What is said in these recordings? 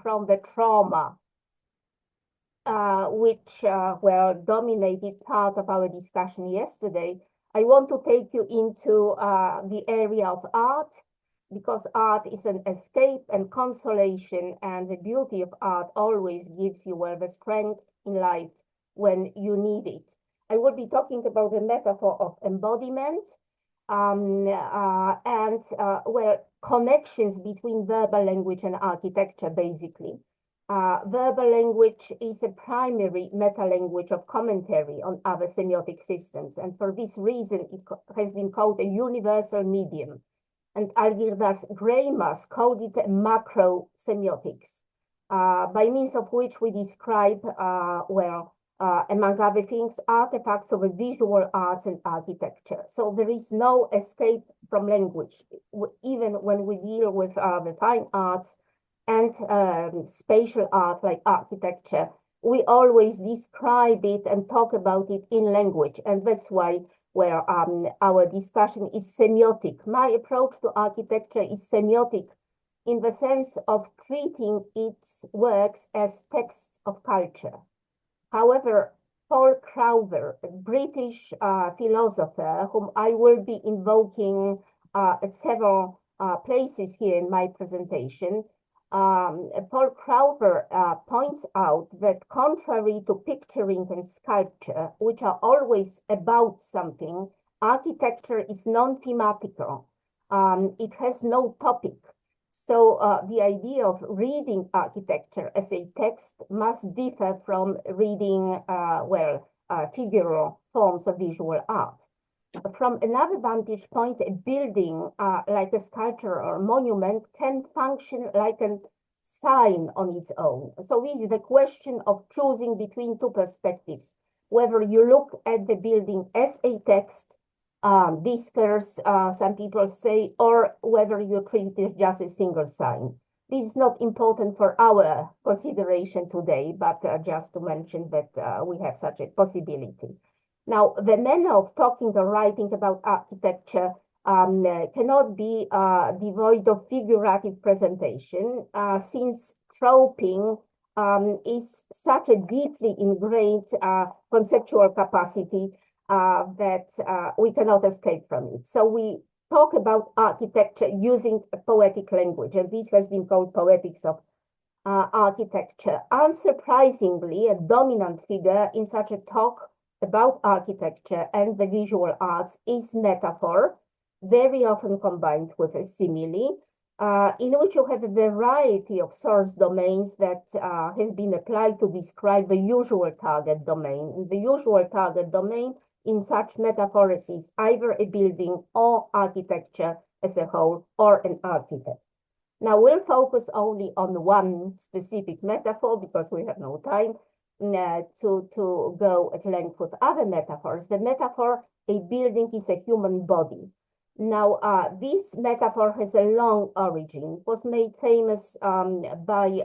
from the trauma, which were dominated part of our discussion yesterday, I want to take you into the area of art, because art is an escape and consolation, and the beauty of art always gives you the strength in life when you need it. I will be talking about the metaphor of embodiment and connections between verbal language and architecture, basically. Verbal language is a primary meta-language of commentary on other semiotic systems, and for this reason it has been called a universal medium. And Algirdas Greimas called it macro semiotics, by means of which we describe, among other things, artifacts of visual arts and architecture. So there is no escape from language, even when we deal with the fine arts and spatial art like architecture. We always describe it and talk about it in language, and that's why our discussion is semiotic. My approach to architecture is semiotic in the sense of treating its works as texts of culture. However, Paul Crowther, a British philosopher whom I will be invoking at several places here in my presentation, Paul Crowther points out that contrary to picturing and sculpture, which are always about something, architecture is non-thematical. It has no topic. So the idea of reading architecture as a text must differ from reading, figural forms of visual art. From another vantage point, a building like a sculpture or monument can function like a sign on its own. So this is the question of choosing between two perspectives, whether you look at the building as a text, discourse, some people say, or whether you treat it as just a single sign. This is not important for our consideration today, but just to mention that we have such a possibility. Now, the manner of talking or writing about architecture cannot be devoid of figurative presentation, since troping is such a deeply ingrained conceptual capacity that we cannot escape from it. So we talk about architecture using a poetic language, and this has been called poetics of architecture. Unsurprisingly, a dominant figure in such a talk about architecture and the visual arts is metaphor, very often combined with a simile, in which you have a variety of source domains that has been applied to describe the usual target domain. The usual target domain in such metaphors is either a building or architecture as a whole, or an architect. Now we'll focus only on one specific metaphor because we have no time to go at length with other metaphors. The metaphor, a building is a human body. Now, this metaphor has a long origin. It was made famous by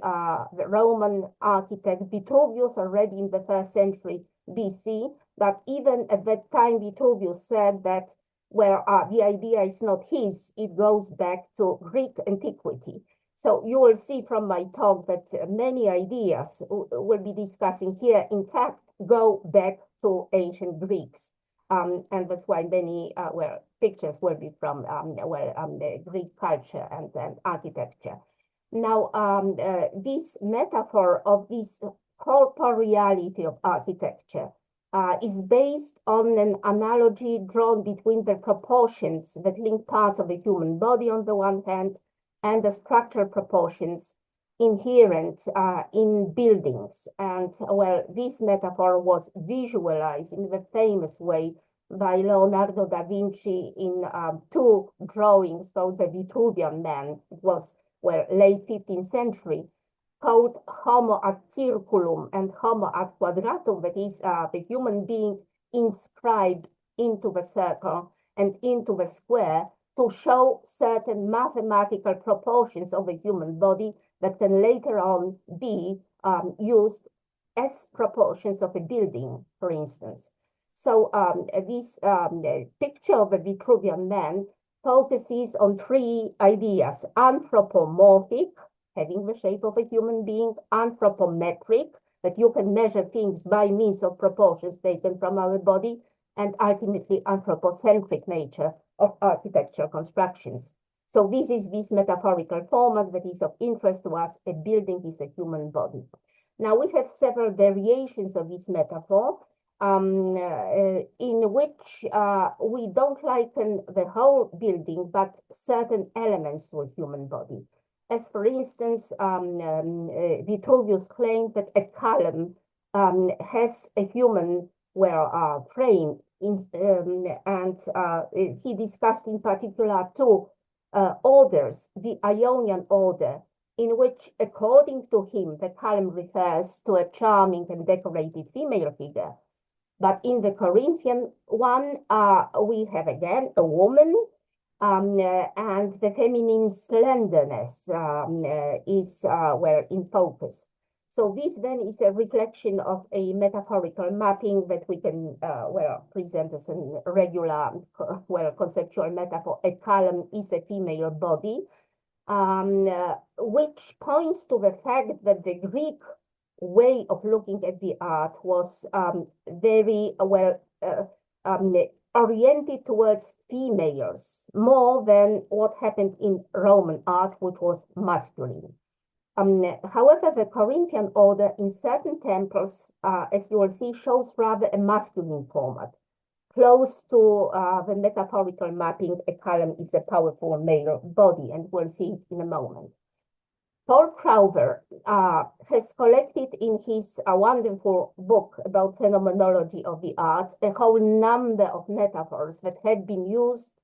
the Roman architect Vitruvius already in the 1st century BC, but even at that time Vitruvius said that the idea is not his, it goes back to Greek antiquity. So you will see from my talk that many ideas we'll be discussing here, in fact, go back to ancient Greeks. And that's why many pictures will be from the Greek culture and architecture. Now, this metaphor of this corporeality of architecture is based on an analogy drawn between the proportions that link parts of the human body on the one hand and the structural proportions inherent in buildings. And this metaphor was visualized in the famous way by Leonardo da Vinci in 2 drawings called the Vitruvian Man. It was late 15th century, called Homo ad circulum and Homo ad quadratum, that is the human being inscribed into the circle and into the square, to show certain mathematical proportions of the human body that can later on be used as proportions of a building, for instance. So this picture of the Vitruvian Man focuses on 3 ideas: anthropomorphic, having the shape of a human being, anthropometric, that you can measure things by means of proportions taken from our body, and ultimately anthropocentric nature of architecture constructions. So this is this metaphorical format that is of interest to us. A building is a human body. Now we have several variations of this metaphor, in which we don't liken the whole building, but certain elements to a human body. As for instance, Vitruvius claimed that a column has a human frame, and he discussed in particular two orders, the Ionian order, in which, according to him, the column refers to a charming and decorated female figure. But in the Corinthian one, we have again a woman, and the feminine slenderness is in focus. So this then is a reflection of a metaphorical mapping that we can present as a regular, conceptual metaphor. A column is a female body, which points to the fact that the Greek way of looking at the art was very oriented towards females, more than what happened in Roman art, which was masculine. However, the Corinthian order in certain temples, as you will see, shows rather a masculine format, close to the metaphorical mapping. A column is a powerful male body, and we'll see it in a moment. Paul Crowther has collected in his wonderful book about phenomenology of the arts a whole number of metaphors that have been used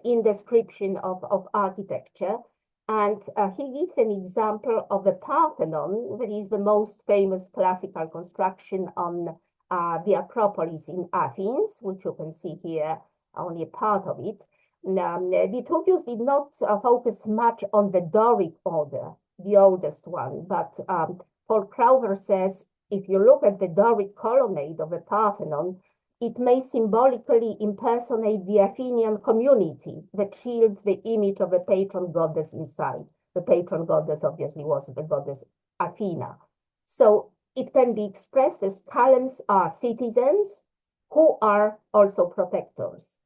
in description of architecture. And he gives an example of the Parthenon, that is the most famous classical construction on the Acropolis in Athens, which you can see here, only a part of it. Vitruvius did not focus much on the Doric order, the oldest one, but Paul Crowther says, if you look at the Doric colonnade of the Parthenon, it may symbolically impersonate the Athenian community that shields the image of the patron goddess inside. The patron goddess obviously was the goddess Athena. So it can be expressed as columns are citizens who are also protectors.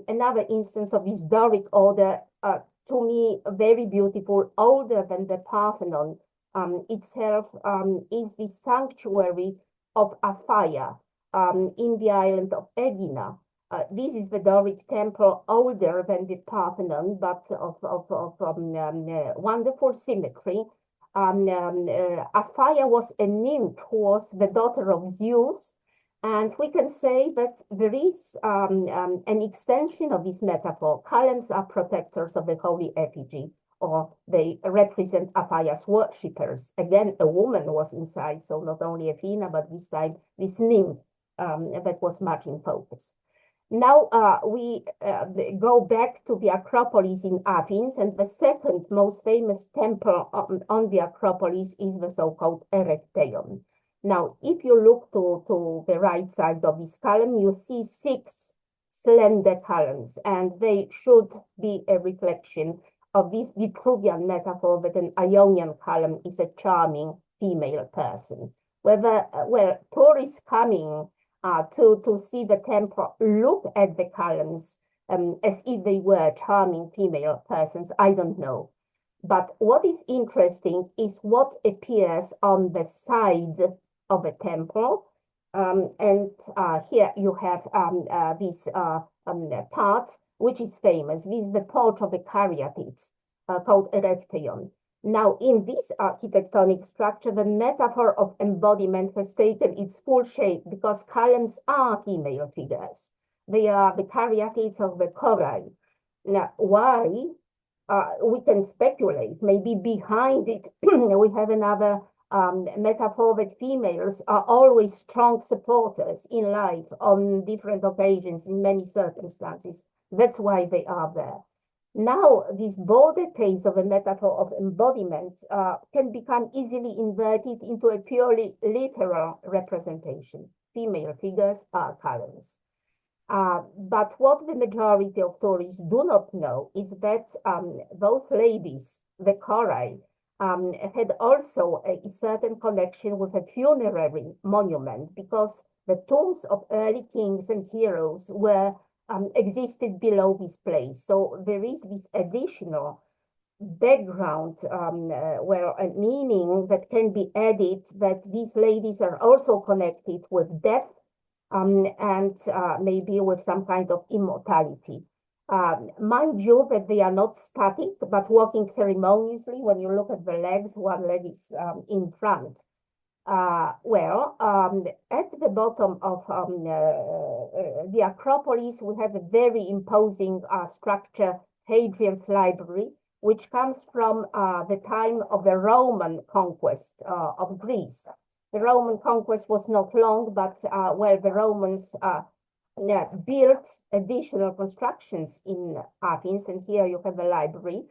Another instance of this Doric order, to me, very beautiful, older than the Parthenon itself, is the sanctuary of Aphaia in the island of Aegina. This is the Doric temple, older than the Parthenon, but of wonderful symmetry. Aphaia was a nymph who was the daughter of Zeus. And we can say that there is an extension of this metaphor. Columns are protectors of the holy effigy, or they represent Aphaia's worshippers. Again, a woman was inside, so not only Athena, but this time this nymph that was much in focus. Now we go back to the Acropolis in Athens, and the second most famous temple on the Acropolis is the so-called Erechtheion. Now, if you look to the right side of this column, you see 6 slender columns, and they should be a reflection of this Vitruvian metaphor that an Ionian column is a charming female person. Whether tourists coming to see the temple look at the columns as if they were charming female persons, I don't know. But what is interesting is what appears on the side of a temple, and here you have this part which is famous. This is the porch of the caryatids called Erechtheion. Now, in this architectonic structure, the metaphor of embodiment has taken its full shape because columns are female figures. They are the caryatids of the Korai. Now, why? We can speculate. Maybe behind it we have another metaphor that females are always strong supporters in life on different occasions, in many circumstances. That's why they are there. Now, this broader case of a metaphor of embodiment can become easily inverted into a purely literal representation. Female figures are columns. But what the majority of tourists do not know is that those ladies, the chori, had also a certain connection with a funerary monument, because the tombs of early kings and heroes were existed below this place. So there is this additional background where a meaning that can be added, that these ladies are also connected with death and maybe with some kind of immortality. Mind you that they are not static, but walking ceremoniously. When you look at the legs, one leg is in front. At the bottom of the Acropolis, we have a very imposing structure, Hadrian's Library, which comes from the time of the Roman conquest of Greece. The Roman conquest was not long, but the Romans built additional constructions in Athens, and here you have a library.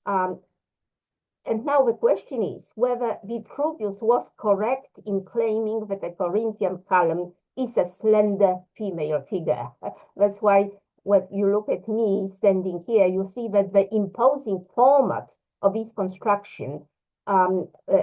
And now the question is whether Vitruvius was correct in claiming that a Corinthian column is a slender female figure. That's why when you look at me standing here, you see that the imposing format of this construction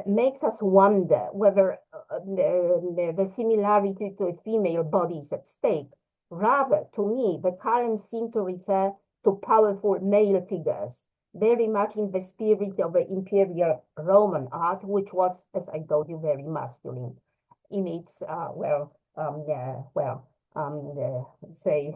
makes us wonder whether the similarity to a female body is at stake. Rather, to me, the columns seem to refer to powerful male figures, very much in the spirit of the imperial Roman art, which was, as I told you, very masculine in its, say,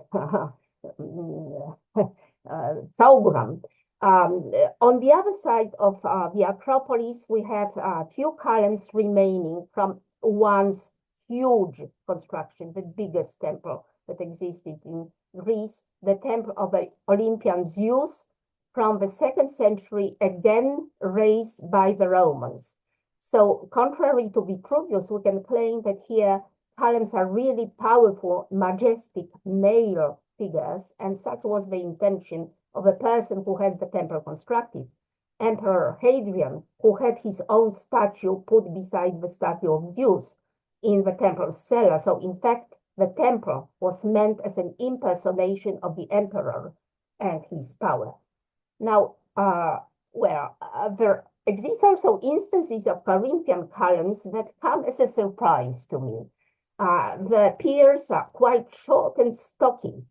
program. On the other side of the Acropolis, we have a few columns remaining from once huge construction, the biggest temple that existed in Greece, the temple of the Olympian Zeus, from the 2nd century, again raised by the Romans. So contrary to Vitruvius, we can claim that here columns are really powerful, majestic male figures, and such was the intention of the person who had the temple constructed, Emperor Hadrian, who had his own statue put beside the statue of Zeus in the temple cellar. So in fact, the temple was meant as an impersonation of the emperor and his power. Now, there exist also instances of Corinthian columns that come as a surprise to me. The piers are quite short and stocky,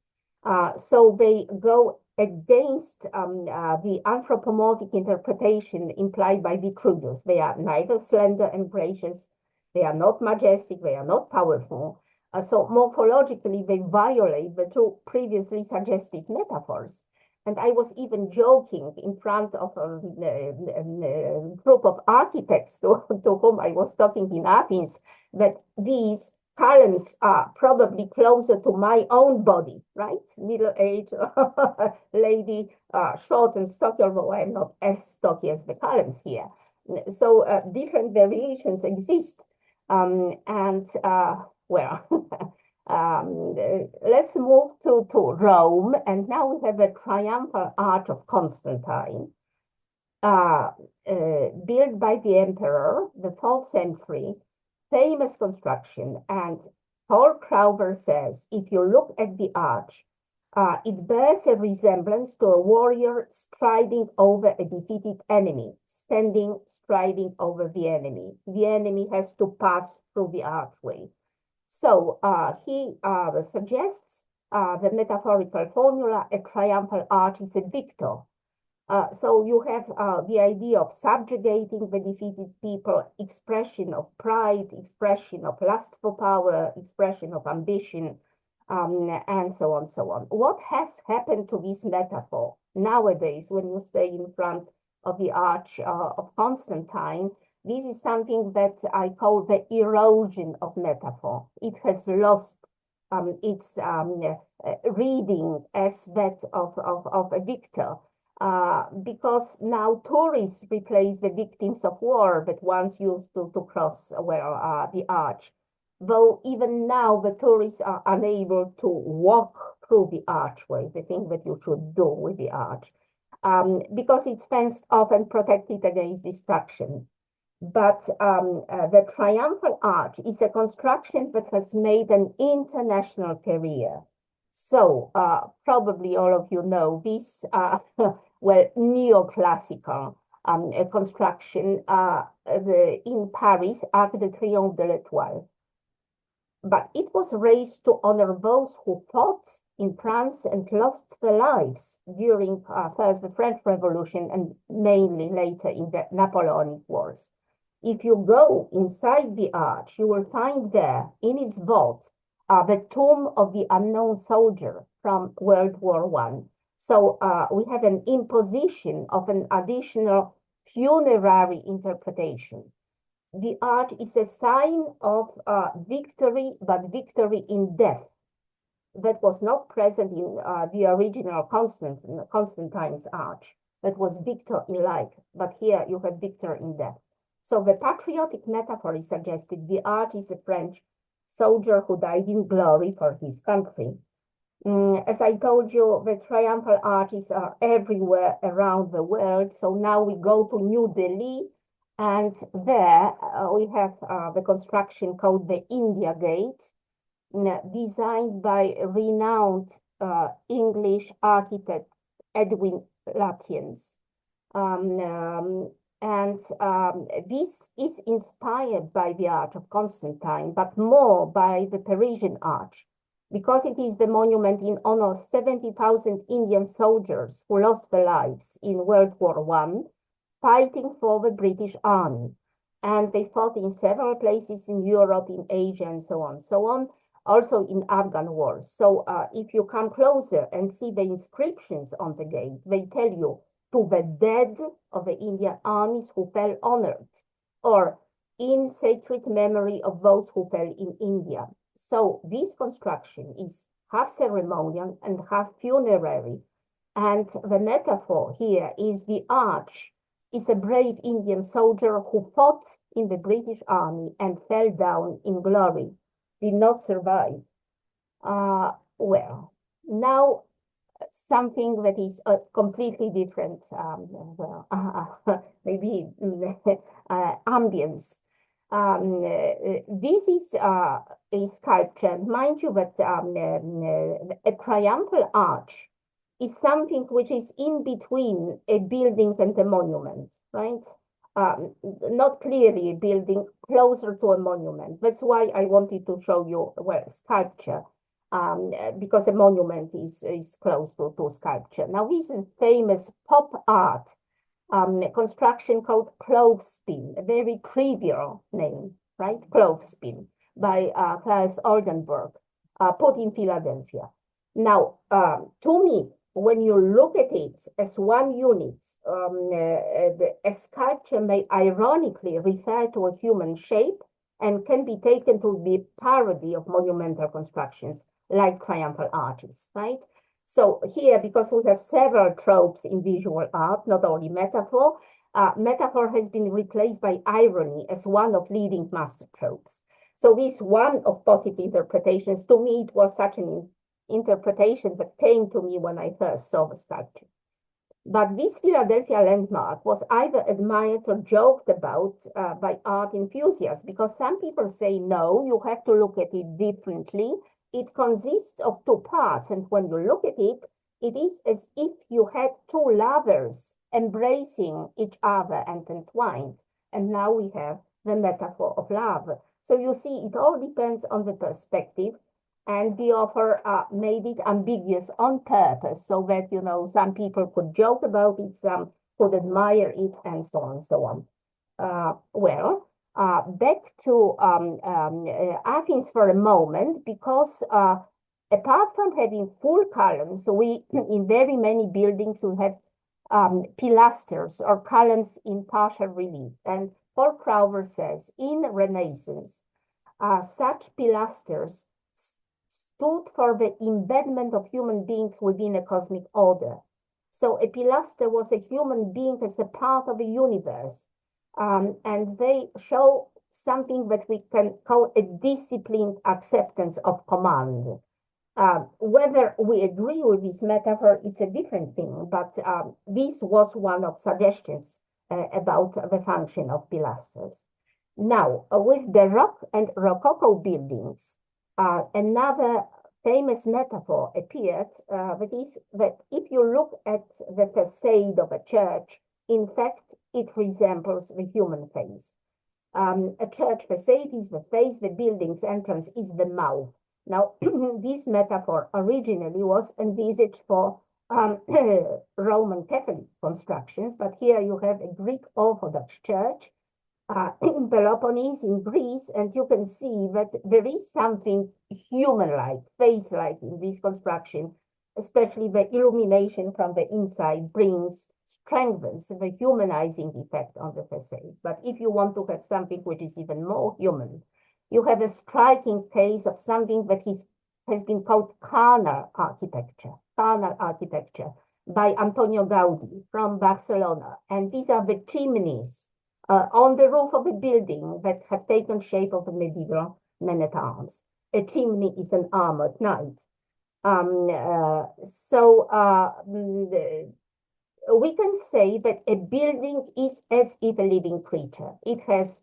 so they go against the anthropomorphic interpretation implied by Vitruvius. They are neither slender and gracious, they are not majestic, they are not powerful. So morphologically, they violate the two previously suggested metaphors. And I was even joking in front of a group of architects to whom I was talking in Athens, that these columns are probably closer to my own body, right? Middle-aged lady, short and stocky, although I'm not as stocky as the columns here. So different variations exist. Let's move to Rome, and now we have a triumphal arch of Constantine, built by the emperor, the 4th century, famous construction. And Paul Crowther says, if you look at the arch, it bears a resemblance to a warrior striding over a defeated enemy, striding over the enemy. The enemy has to pass through the archway. So he suggests the metaphorical formula, a triumphal arch is a victor. So you have the idea of subjugating the defeated people, expression of pride, expression of lust for power, expression of ambition, and so on, so on. What has happened to this metaphor nowadays when you stay in front of the arch of Constantine? This is something that I call the erosion of metaphor. It has lost its reading as that of a victor, because now tourists replace the victims of war that once used to cross the arch. Though even now the tourists are unable to walk through the archway, the thing that you should do with the arch, because it's fenced off and protected against destruction. But the triumphal arch is a construction that has made an international career. So probably all of you know this, well, neoclassical construction in Paris, Arc de Triomphe de l'Étoile. But it was raised to honor those who fought in France and lost their lives during first the French Revolution and mainly later in the Napoleonic Wars. If you go inside the arch, you will find there in its vault the tomb of the unknown soldier from World War I. So we have an imposition of an additional funerary interpretation. The arch is a sign of victory, but victory in death. That was not present in the original Constantine's arch. That was victor in life, but here you have victor in death. So the patriotic metaphor is suggested. The arch is a French soldier who died in glory for his country. As I told you, the triumphal arches are everywhere around the world. So now we go to New Delhi, and there we have the construction called the India Gate, designed by renowned English architect Edwin Lutyens. This is inspired by the Arch of Constantine, but more by the Parisian Arch, because it is the monument in honor of 70,000 Indian soldiers who lost their lives in World War I, fighting for the British Army. And they fought in several places in Europe, in Asia, and so on, also in Afghan wars. So if you come closer and see the inscriptions on the gate, they tell you, to the dead of the Indian armies who fell honored, or in sacred memory of those who fell in India. So this construction is half ceremonial and half funerary. And the metaphor here is the arch is a brave Indian soldier who fought in the British Army and fell down in glory, did not survive. Well, now something that is completely different, maybe ambience. This is a sculpture. Mind you that a triumphal arch is something which is in between a building and a monument, right? Not clearly a building, closer to a monument. That's why I wanted to show you, well, sculpture. Because a monument is close to sculpture. Now, this is famous pop art construction called Clothespin, a very trivial name, right? Clothespin by Klaus Oldenburg, put in Philadelphia. Now, to me, when you look at it as one unit, a sculpture may ironically refer to a human shape and can be taken to be parody of monumental constructions like triumphal arches, right? So here, because we have several tropes in visual art, not only metaphor, metaphor has been replaced by irony as one of leading master tropes. So this one of possible interpretations, to me, it was such an interpretation that came to me when I first saw the sculpture. But this Philadelphia landmark was either admired or joked about by art enthusiasts, because some people say, no, you have to look at it differently. It consists of two parts, and when you look at it, it is as if you had two lovers embracing each other and entwined. And now we have the metaphor of love. So you see, it all depends on the perspective. And the author made it ambiguous on purpose so that, you know, some people could joke about it, some could admire it, and so on and so on. Back to Athens for a moment, because apart from having full columns, we in very many buildings we have pilasters or columns in partial relief. And Paul Crowther says, in Renaissance, such pilasters stood for the embedment of human beings within a cosmic order. So a pilaster was a human being as a part of the universe. And they show something that we can call a disciplined acceptance of command. Whether we agree with this metaphor is a different thing, but this was one of suggestions about the function of pilasters. Now, with the Rock and Rococo buildings, another famous metaphor appeared, that is that if you look at the facade of a church, in fact, it resembles the human face. A church facade is the face, the building's entrance is the mouth. Now, this metaphor originally was envisaged for Roman Catholic constructions, but here you have a Greek Orthodox church in Peloponnese, in Greece, and you can see that there is something human-like, face-like in this construction, especially the illumination from the inside strengthens the humanizing effect on the facade. But if you want to have something which is even more human, you have a striking case of something that has been called carnal architecture by Antonio Gaudí from Barcelona. And these are the chimneys on the roof of a building that have taken shape of the medieval men-at-arms. A chimney is an armored knight. We can say that a building is as if a living creature. It has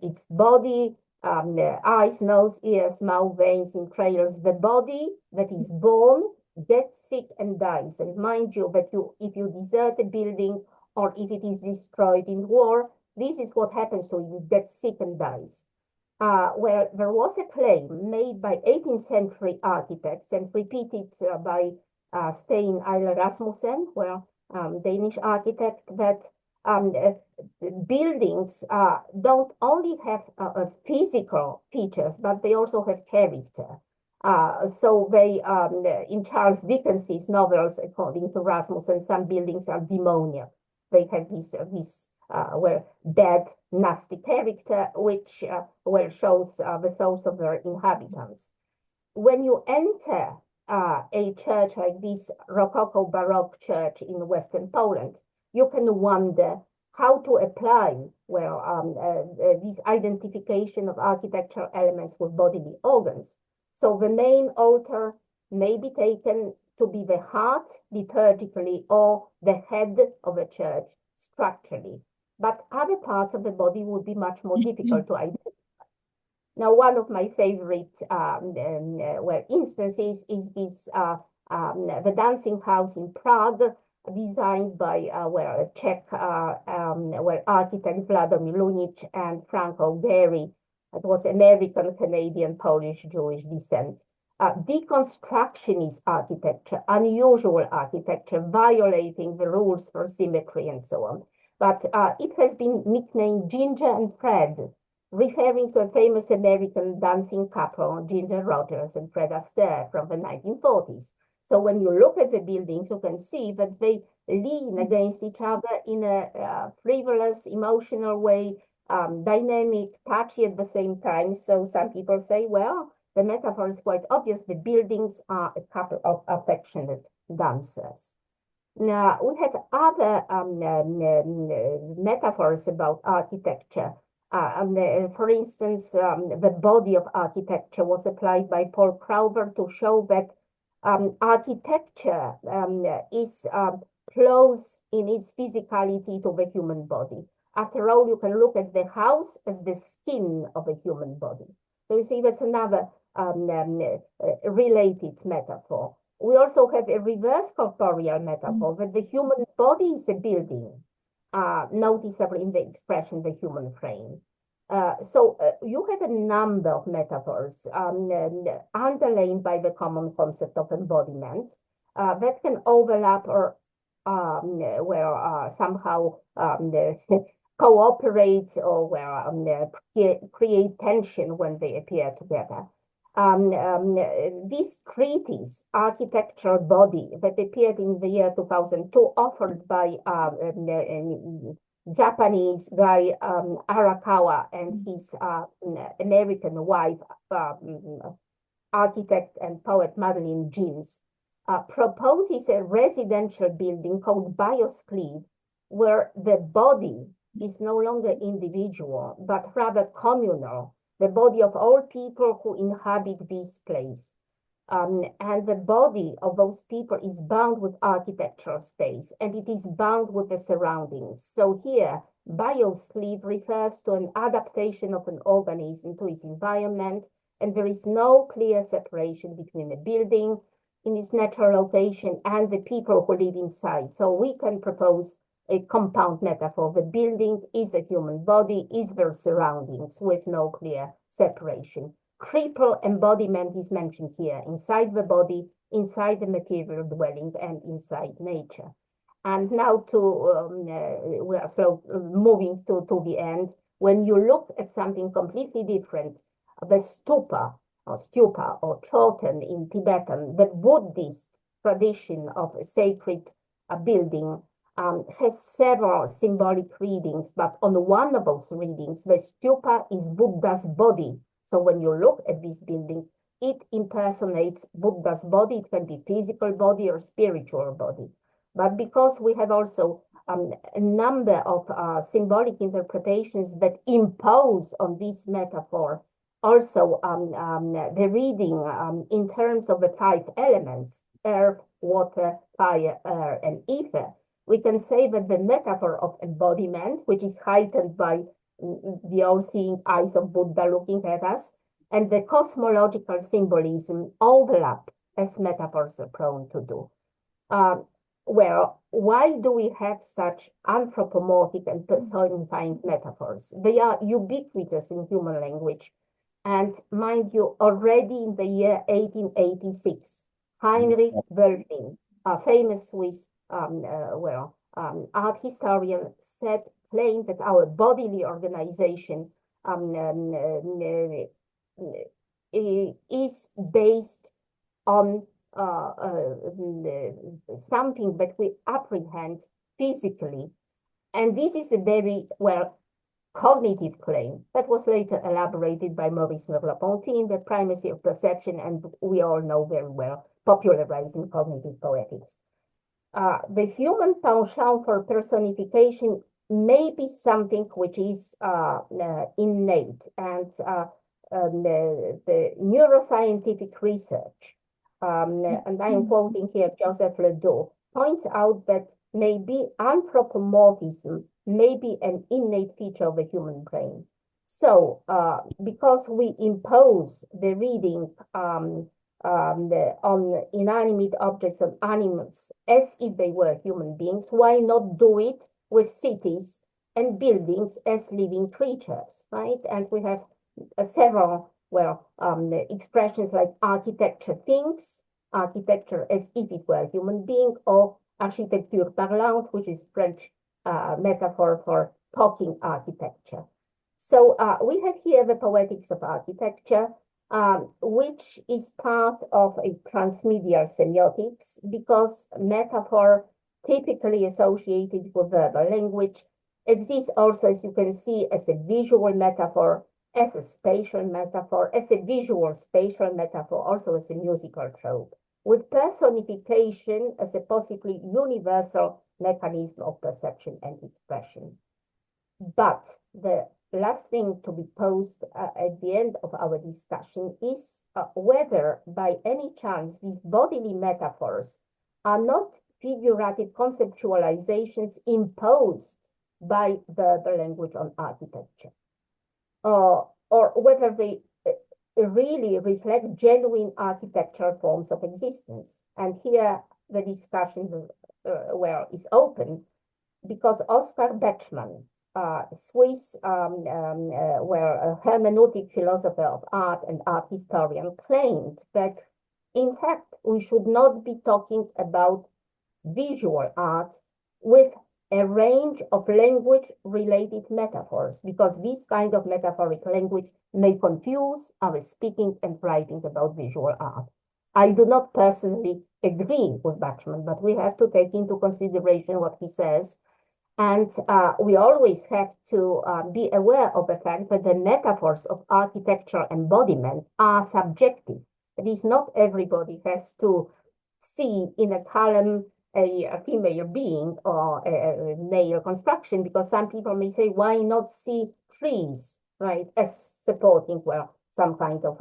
its body, eyes, nose, ears, mouth, veins, entrails. The body that is born gets sick and dies. And mind you that if you desert a building or if it is destroyed in war, this is what happens to you. You get sick and dies. Where there was a claim made by 18th century architects and repeated by Stein Eiler Rasmussen, Danish architect, that buildings don't only have physical features, but they also have character. So they, in Charles Dickens's novels, according to Rasmussen, some buildings are demoniac. They have this bad, nasty character, which shows the souls of their inhabitants. When you enter a church like this Rococo Baroque church in Western Poland, you can wonder how to apply this identification of architectural elements with bodily organs. So the main altar may be taken to be the heart liturgically or the head of a church structurally, but other parts of the body would be much more difficult to identify. Now, one of my favorite instances is this the dancing house in Prague, designed by a Czech architect Vladimir Lunic and Franco Gehry. It was American, Canadian, Polish, Jewish descent. Deconstructionist architecture, unusual architecture, violating the rules for symmetry and so on. But it has been nicknamed Ginger and Fred, referring to a famous American dancing couple, Ginger Rogers and Fred Astaire, from the 1940s. So when you look at the buildings, you can see that they lean against each other in a frivolous, emotional way, dynamic, touchy at the same time. So some people say, well, the metaphor is quite obvious. The buildings are a couple of affectionate dancers. Now, we have other metaphors about architecture. For instance, the body of architecture was applied by Paul Crowther to show that architecture is close in its physicality to the human body. After all, you can look at the house as the skin of a human body. So you see, that's another related metaphor. We also have a reverse corporeal metaphor, that the human body is a building, noticeable in the expression, the human frame. So you have a number of metaphors underlain by the common concept of embodiment that can overlap or somehow cooperate or create tension when they appear together. This treatise, Architectural Body, that appeared in the year 2002, offered by Japanese guy Arakawa and his American wife, architect and poet Madeline Jeans, proposes a residential building called Bioscleve, where the body is no longer individual, but rather communal, the body of all people who inhabit this place. And the body of those people is bound with architectural space, and it is bound with the surroundings. So here, biosleep refers to an adaptation of an organism to its environment, and there is no clear separation between the building in its natural location and the people who live inside. So we can propose a compound metaphor. The building is a human body, is their surroundings with no clear separation. Triple embodiment is mentioned here, inside the body, inside the material dwelling, and inside nature. And now we are moving to the end. When you look at something completely different, the stupa or choten in Tibetan, the Buddhist tradition of a sacred building has several symbolic readings, but on one of those readings, the stupa is Buddha's body. So when you look at this building, it impersonates Buddha's body. It can be physical body or spiritual body. But because we have also a number of symbolic interpretations that impose on this metaphor also the reading in terms of the 5 elements, earth, water, fire, air, and ether, we can say that the metaphor of embodiment, which is heightened by the all-seeing eyes of Buddha looking at us, and the cosmological symbolism overlap, as metaphors are prone to do. Well, why do we have such anthropomorphic and personifying metaphors? They are ubiquitous in human language. And mind you, already in the year 1886, Heinrich Wölfflin, a famous Swiss art historian, claimed that our bodily organization is based on something that we apprehend physically. And this is a very, cognitive claim that was later elaborated by Maurice Merleau-Ponty in The Primacy of Perception, and we all know very well, popularizing cognitive poetics. The human penchant for personification may be something which is innate, and the neuroscientific research, and I am quoting here Joseph Ledoux, points out that maybe anthropomorphism may be an innate feature of the human brain. So, because we impose the reading on inanimate objects, on animals, as if they were human beings, why not do it with cities and buildings as living creatures, right? And we have several, expressions like architecture thinks, architecture as if it were a human being, or architecture parlante, which is French metaphor for talking architecture. So we have here the poetics of architecture, which is part of a transmedial semiotics, because metaphor typically associated with verbal language exists also, as you can see, as a visual metaphor, as a spatial metaphor, as a visual spatial metaphor, also as a musical trope, with personification as a possibly universal mechanism of perception and expression. But the last thing to be posed at the end of our discussion is whether by any chance these bodily metaphors are not figurative conceptualizations imposed by verbal language on architecture, or whether they really reflect genuine architectural forms of existence. And here the discussion is open, because Oskar Bechmann, Swiss hermeneutic philosopher of art and art historian, claimed that in fact we should not be talking about visual art with a range of language-related metaphors, because this kind of metaphoric language may confuse our speaking and writing about visual art. I do not personally agree with Bachmann, but we have to take into consideration what he says. And we always have to be aware of the fact that the metaphors of architectural embodiment are subjective. It is not everybody has to see in a column a female being or a male construction, because some people may say, why not see trees, right, as supporting, some kind of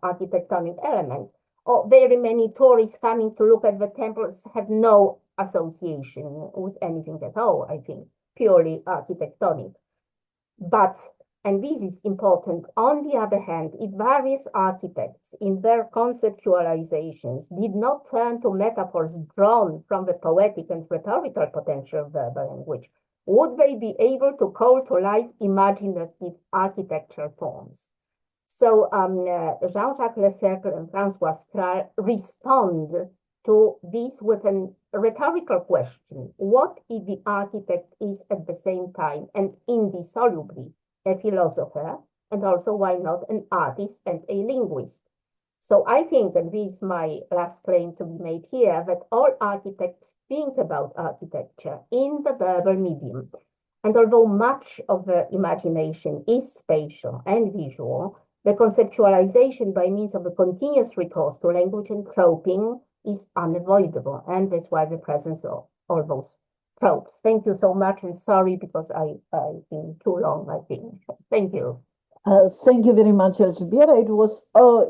architectonic element. Or very many tourists coming to look at the temples have no association with anything at all, I think, purely architectonic. But and this is important, on the other hand, if various architects in their conceptualizations did not turn to metaphors drawn from the poetic and rhetorical potential of verbal language, would they be able to call to life imaginative architectural forms? So Jean-Jacques Le Cercle and François Strahl respond to this with a rhetorical question. What if the architect is at the same time and indissolubly a philosopher, and also, why not, an artist and a linguist? So I think, and this is my last claim to be made here, that all architects think about architecture in the verbal medium. And although much of the imagination is spatial and visual, the conceptualization by means of a continuous recourse to language and troping is unavoidable, and that's why the presence of all those tropes. Thank you so much, and sorry because I've been too long, I think. Thank you. Thank you very much, Elżbieta. It was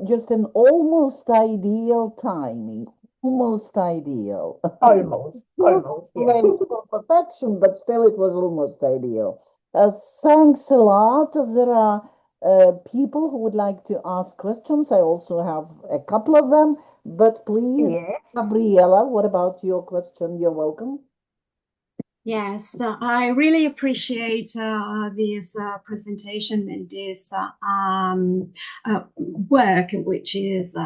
just an almost ideal timing. Almost ideal. Almost, Still almost, ways for perfection, but still it was almost ideal. Thanks a lot. There are people who would like to ask questions. I also have a couple of them, but please, yes. Gabriela, what about your question? You're welcome. Yes, I really appreciate this presentation and this work, which is,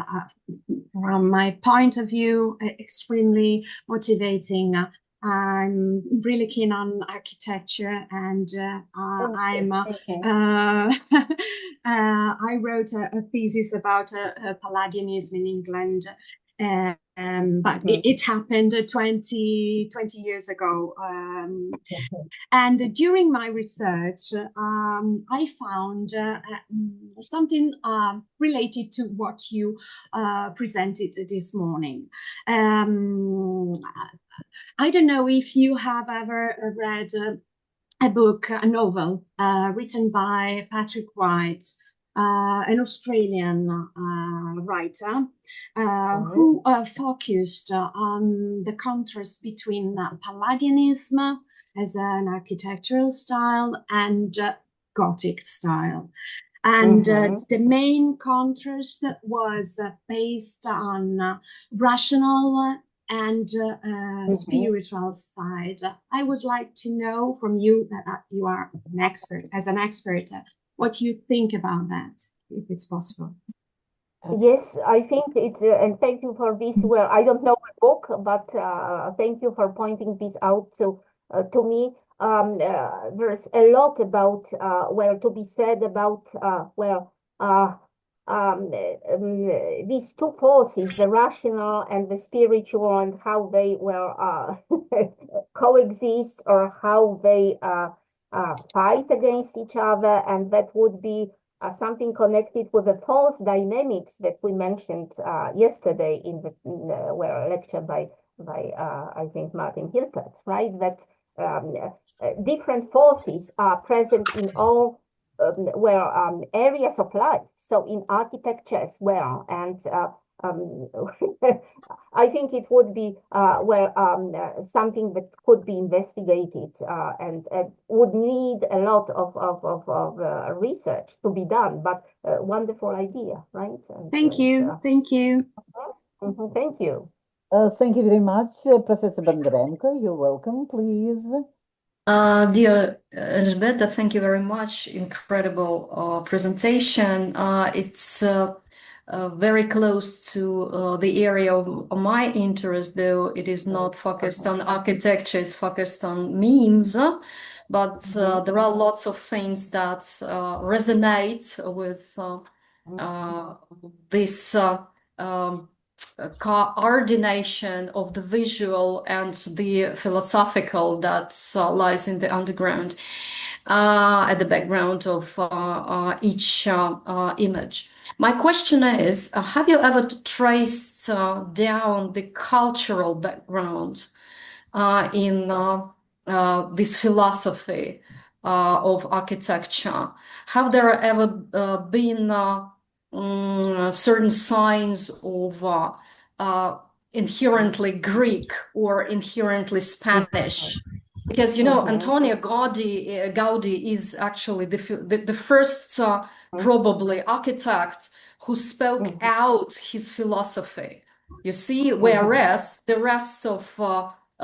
from my point of view, extremely motivating. I'm really keen on architecture, and I wrote a thesis about Palladianism in England. But it happened 20 years ago. And during my research, I found something related to what you presented this morning. I don't know if you have ever read a book, a novel, written by Patrick White, an Australian writer, who focused on the contrast between Palladianism as an architectural style and Gothic style. And the main contrast was based on rational and spiritual side. I would like to know from you, that you are an expert, what you think about that, if it's possible. Yes, I think it's, and thank you for this. Well, I don't know the book, but thank you for pointing this out to me. There's a lot about, well, to be said about, these two forces, the rational and the spiritual, and how they coexist, or how they fight against each other, and that would be something connected with the false dynamics that we mentioned yesterday in the lecture by I think Martin Hilpert, right? That different forces are present in all areas of life. So in architecture as well, and I think it would be something that could be investigated and would need a lot of research to be done. But wonderful idea, right? And thank you. Thank you. Thank you. Thank you very much, Professor Bondarenko. You're welcome, please. Dear Elżbieta, thank you very much. Incredible presentation. It's very close to the area of my interest, though it is not focused on architecture, it's focused on memes. But there are lots of things that resonate with this coordination of the visual and the philosophical that lies in the underground, at the background of each image. My question is, have you ever traced down the cultural background in this philosophy of architecture? Have there ever been certain signs of inherently Greek or inherently Spanish Because, you know, Antonio Gaudi is actually the first probably architect who spoke out his philosophy. You see, whereas the rest of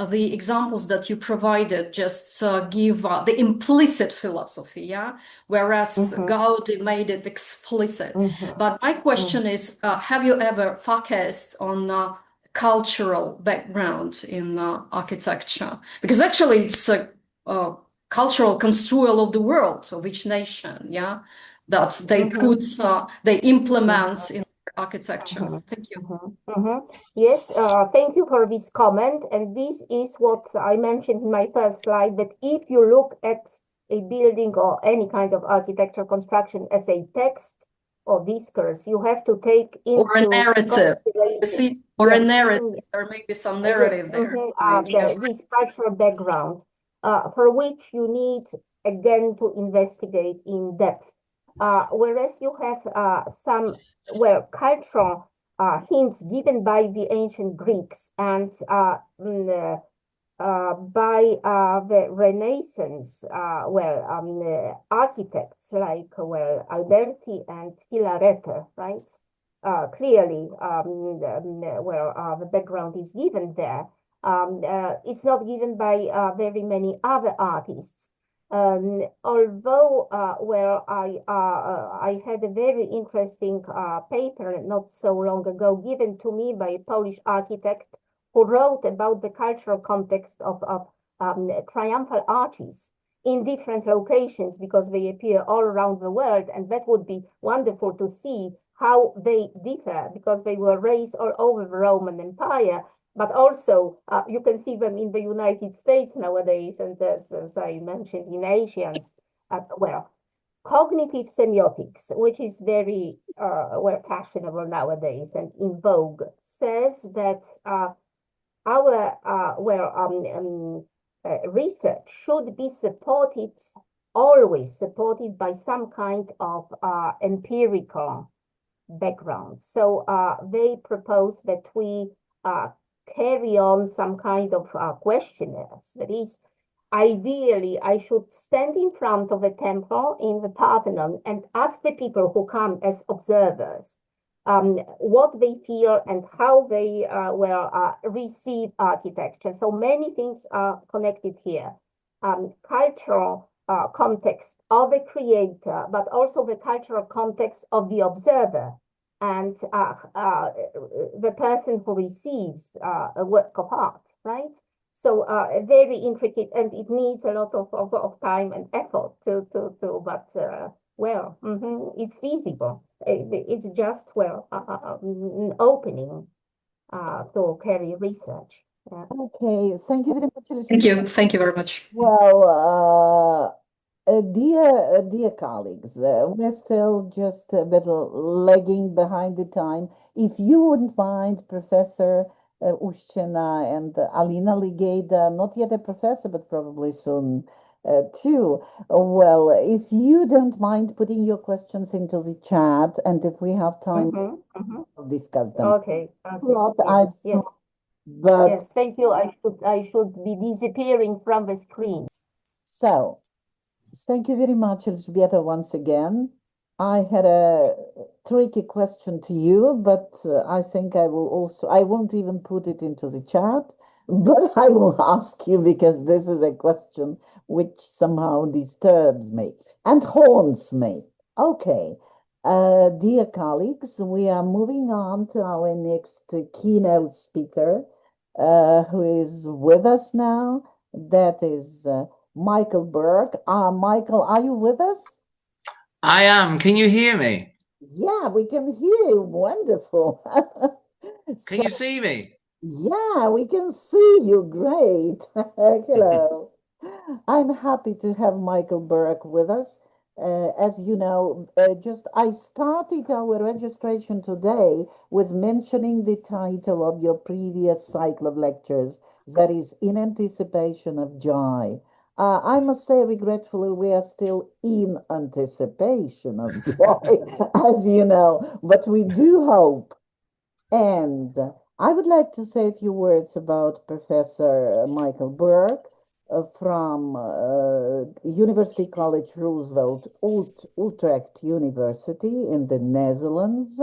the examples that you provided just give the implicit philosophy, yeah? Whereas Gaudi made it explicit. But my question is, have you ever focused on cultural background in architecture? Because actually it's a cultural construal of the world, of each nation, yeah? That they put, they implement in architecture. Thank you. Yes, thank you for this comment. And this is what I mentioned in my first slide, that if you look at a building or any kind of architecture construction as a text or discourse, you have to take into or a narrative. You see, or a narrative. There may be some narrative there. This cultural background, for which you need again to investigate in depth. Whereas you have some cultural hints given by the ancient Greeks and by the Renaissance, architects like Alberti and Filarete, right? Clearly, the background is given there. It's not given by very many other artists. Although I had a very interesting paper not so long ago given to me by a Polish architect who wrote about the cultural context of triumphal arches in different locations, because they appear all around the world, and that would be wonderful to see how they differ, because they were raised all over the Roman Empire. But also, you can see them in the United States nowadays, and as I mentioned, in Asians. Cognitive semiotics, which is very fashionable nowadays and in vogue, says that our research should be always supported by some kind of empirical background. So they propose that we carry on some kind of questionnaires. That is, ideally, I should stand in front of a temple in the Parthenon and ask the people who come as observers what they feel and how they receive architecture. So many things are connected here. Cultural context of the creator, but also the cultural context of the observer and the person who receives a work of art, right? So very intricate, and it needs a lot of time and effort it's feasible. It's just an opening to carry research. Yeah. Okay, thank you very much. Thank you very much. Well, dear colleagues, we're still just a bit lagging behind the time. If you wouldn't mind, Professor Ushchina and Alina Ligeda, not yet a professor, but probably soon too. Well, if you don't mind putting your questions into the chat, and if we have time, we'll discuss them. Okay. Yes. But yes, thank you. I should be disappearing from the screen. So, thank you very much, Elżbieta, once again. I had a tricky question to you, but I think I won't even put it into the chat, but I will ask you, because this is a question which somehow disturbs me and haunts me. Okay, dear colleagues, we are moving on to our next keynote speaker, who is with us now. That is Michael Burke. Michael, are you with us? I am. Can you hear me? Yeah, we can hear you. Wonderful. Can you see me? Yeah, we can see you. Great. Hello. I'm happy to have Michael Burke with us. As you know, I started our registration today with mentioning the title of your previous cycle of lectures, that is In Anticipation of Joy. I must say, regretfully, we are still in anticipation of joy, as you know, but we do hope. And I would like to say a few words about Professor Michael Burke. from University College Roosevelt, Utrecht University in the Netherlands.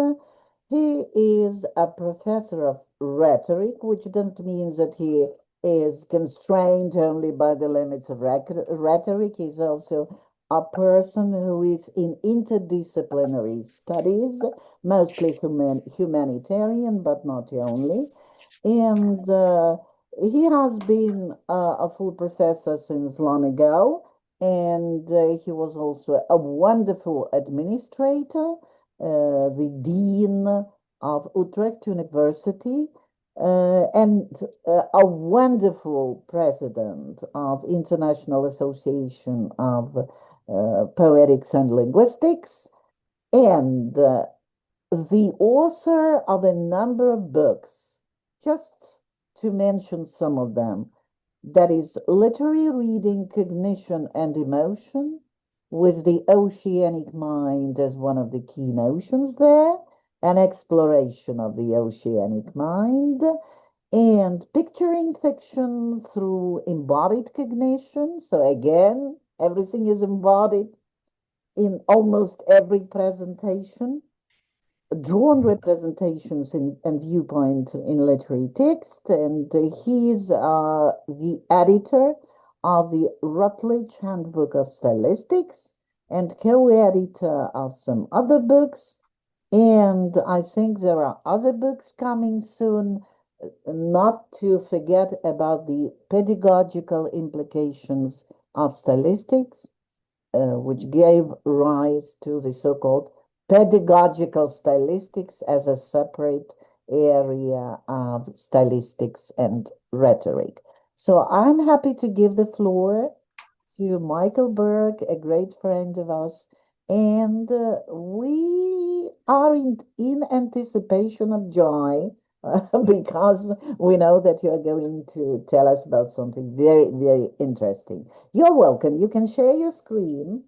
He is a professor of rhetoric, which doesn't mean that he is constrained only by the limits of rhetoric. He's also a person who is in interdisciplinary studies, mostly humanitarian, but not only. And he has been a full professor since long ago, and he was also a wonderful administrator, the dean of Utrecht University, and a wonderful president of International Association of Poetics and Linguistics, and the author of a number of books, just to mention some of them. That is Literary Reading, Cognition, and Emotion, with the oceanic mind as one of the key notions there, an exploration of the oceanic mind, and Picturing Fiction through Embodied Cognition. So again, everything is embodied in almost every presentation. Drawn representations and viewpoint in literary text, and he's the editor of the Routledge Handbook of Stylistics and co-editor of some other books. And I think there are other books coming soon, not to forget about the pedagogical implications of stylistics, which gave rise to the so-called pedagogical stylistics as a separate area of stylistics and rhetoric. So I'm happy to give the floor to Michael Burke, a great friend of us, and we are in anticipation of joy because we know that you are going to tell us about something very, very interesting. You're welcome. You can share your screen.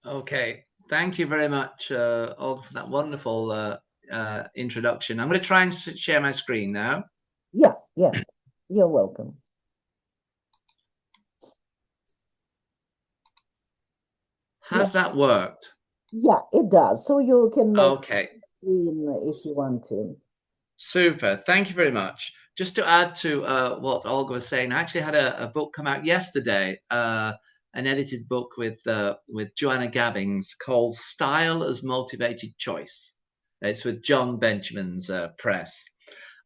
Okay. Thank you very much, Olga, for that wonderful introduction. I'm going to try and share my screen now. Yeah, you're welcome. Has that worked? Yeah, it does. So you can make okay screen if you want to. Super. Thank you very much. Just to add to what Olga was saying, I actually had a book come out yesterday, an edited book with Joanna Gabbings called Style as Motivated Choice. It's with John Benjamin's press.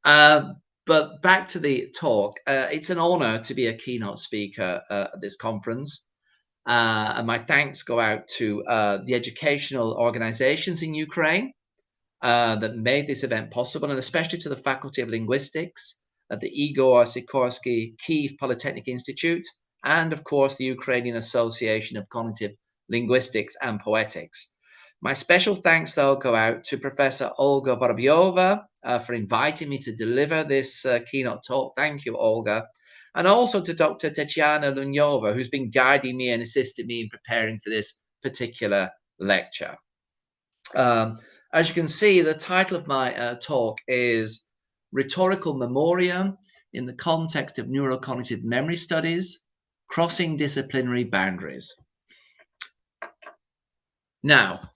But back to the talk. It's an honor to be a keynote speaker at this conference. And my thanks go out to the educational organizations in Ukraine that made this event possible, and especially to the Faculty of Linguistics at the Igor Sikorsky Kyiv Polytechnic Institute, and of course the Ukrainian Association of Cognitive Linguistics and Poetics. My special thanks, though, go out to Professor Olga Vorobyova for inviting me to deliver this keynote talk. Thank you, Olga. And also to Dr. Tatiana Lunyova, who's been guiding me and assisting me in preparing for this particular lecture. As you can see, the title of my talk is Rhetorical Memoria in the Context of Neuro-Cognitive Memory Studies, Crossing Disciplinary Boundaries. Now,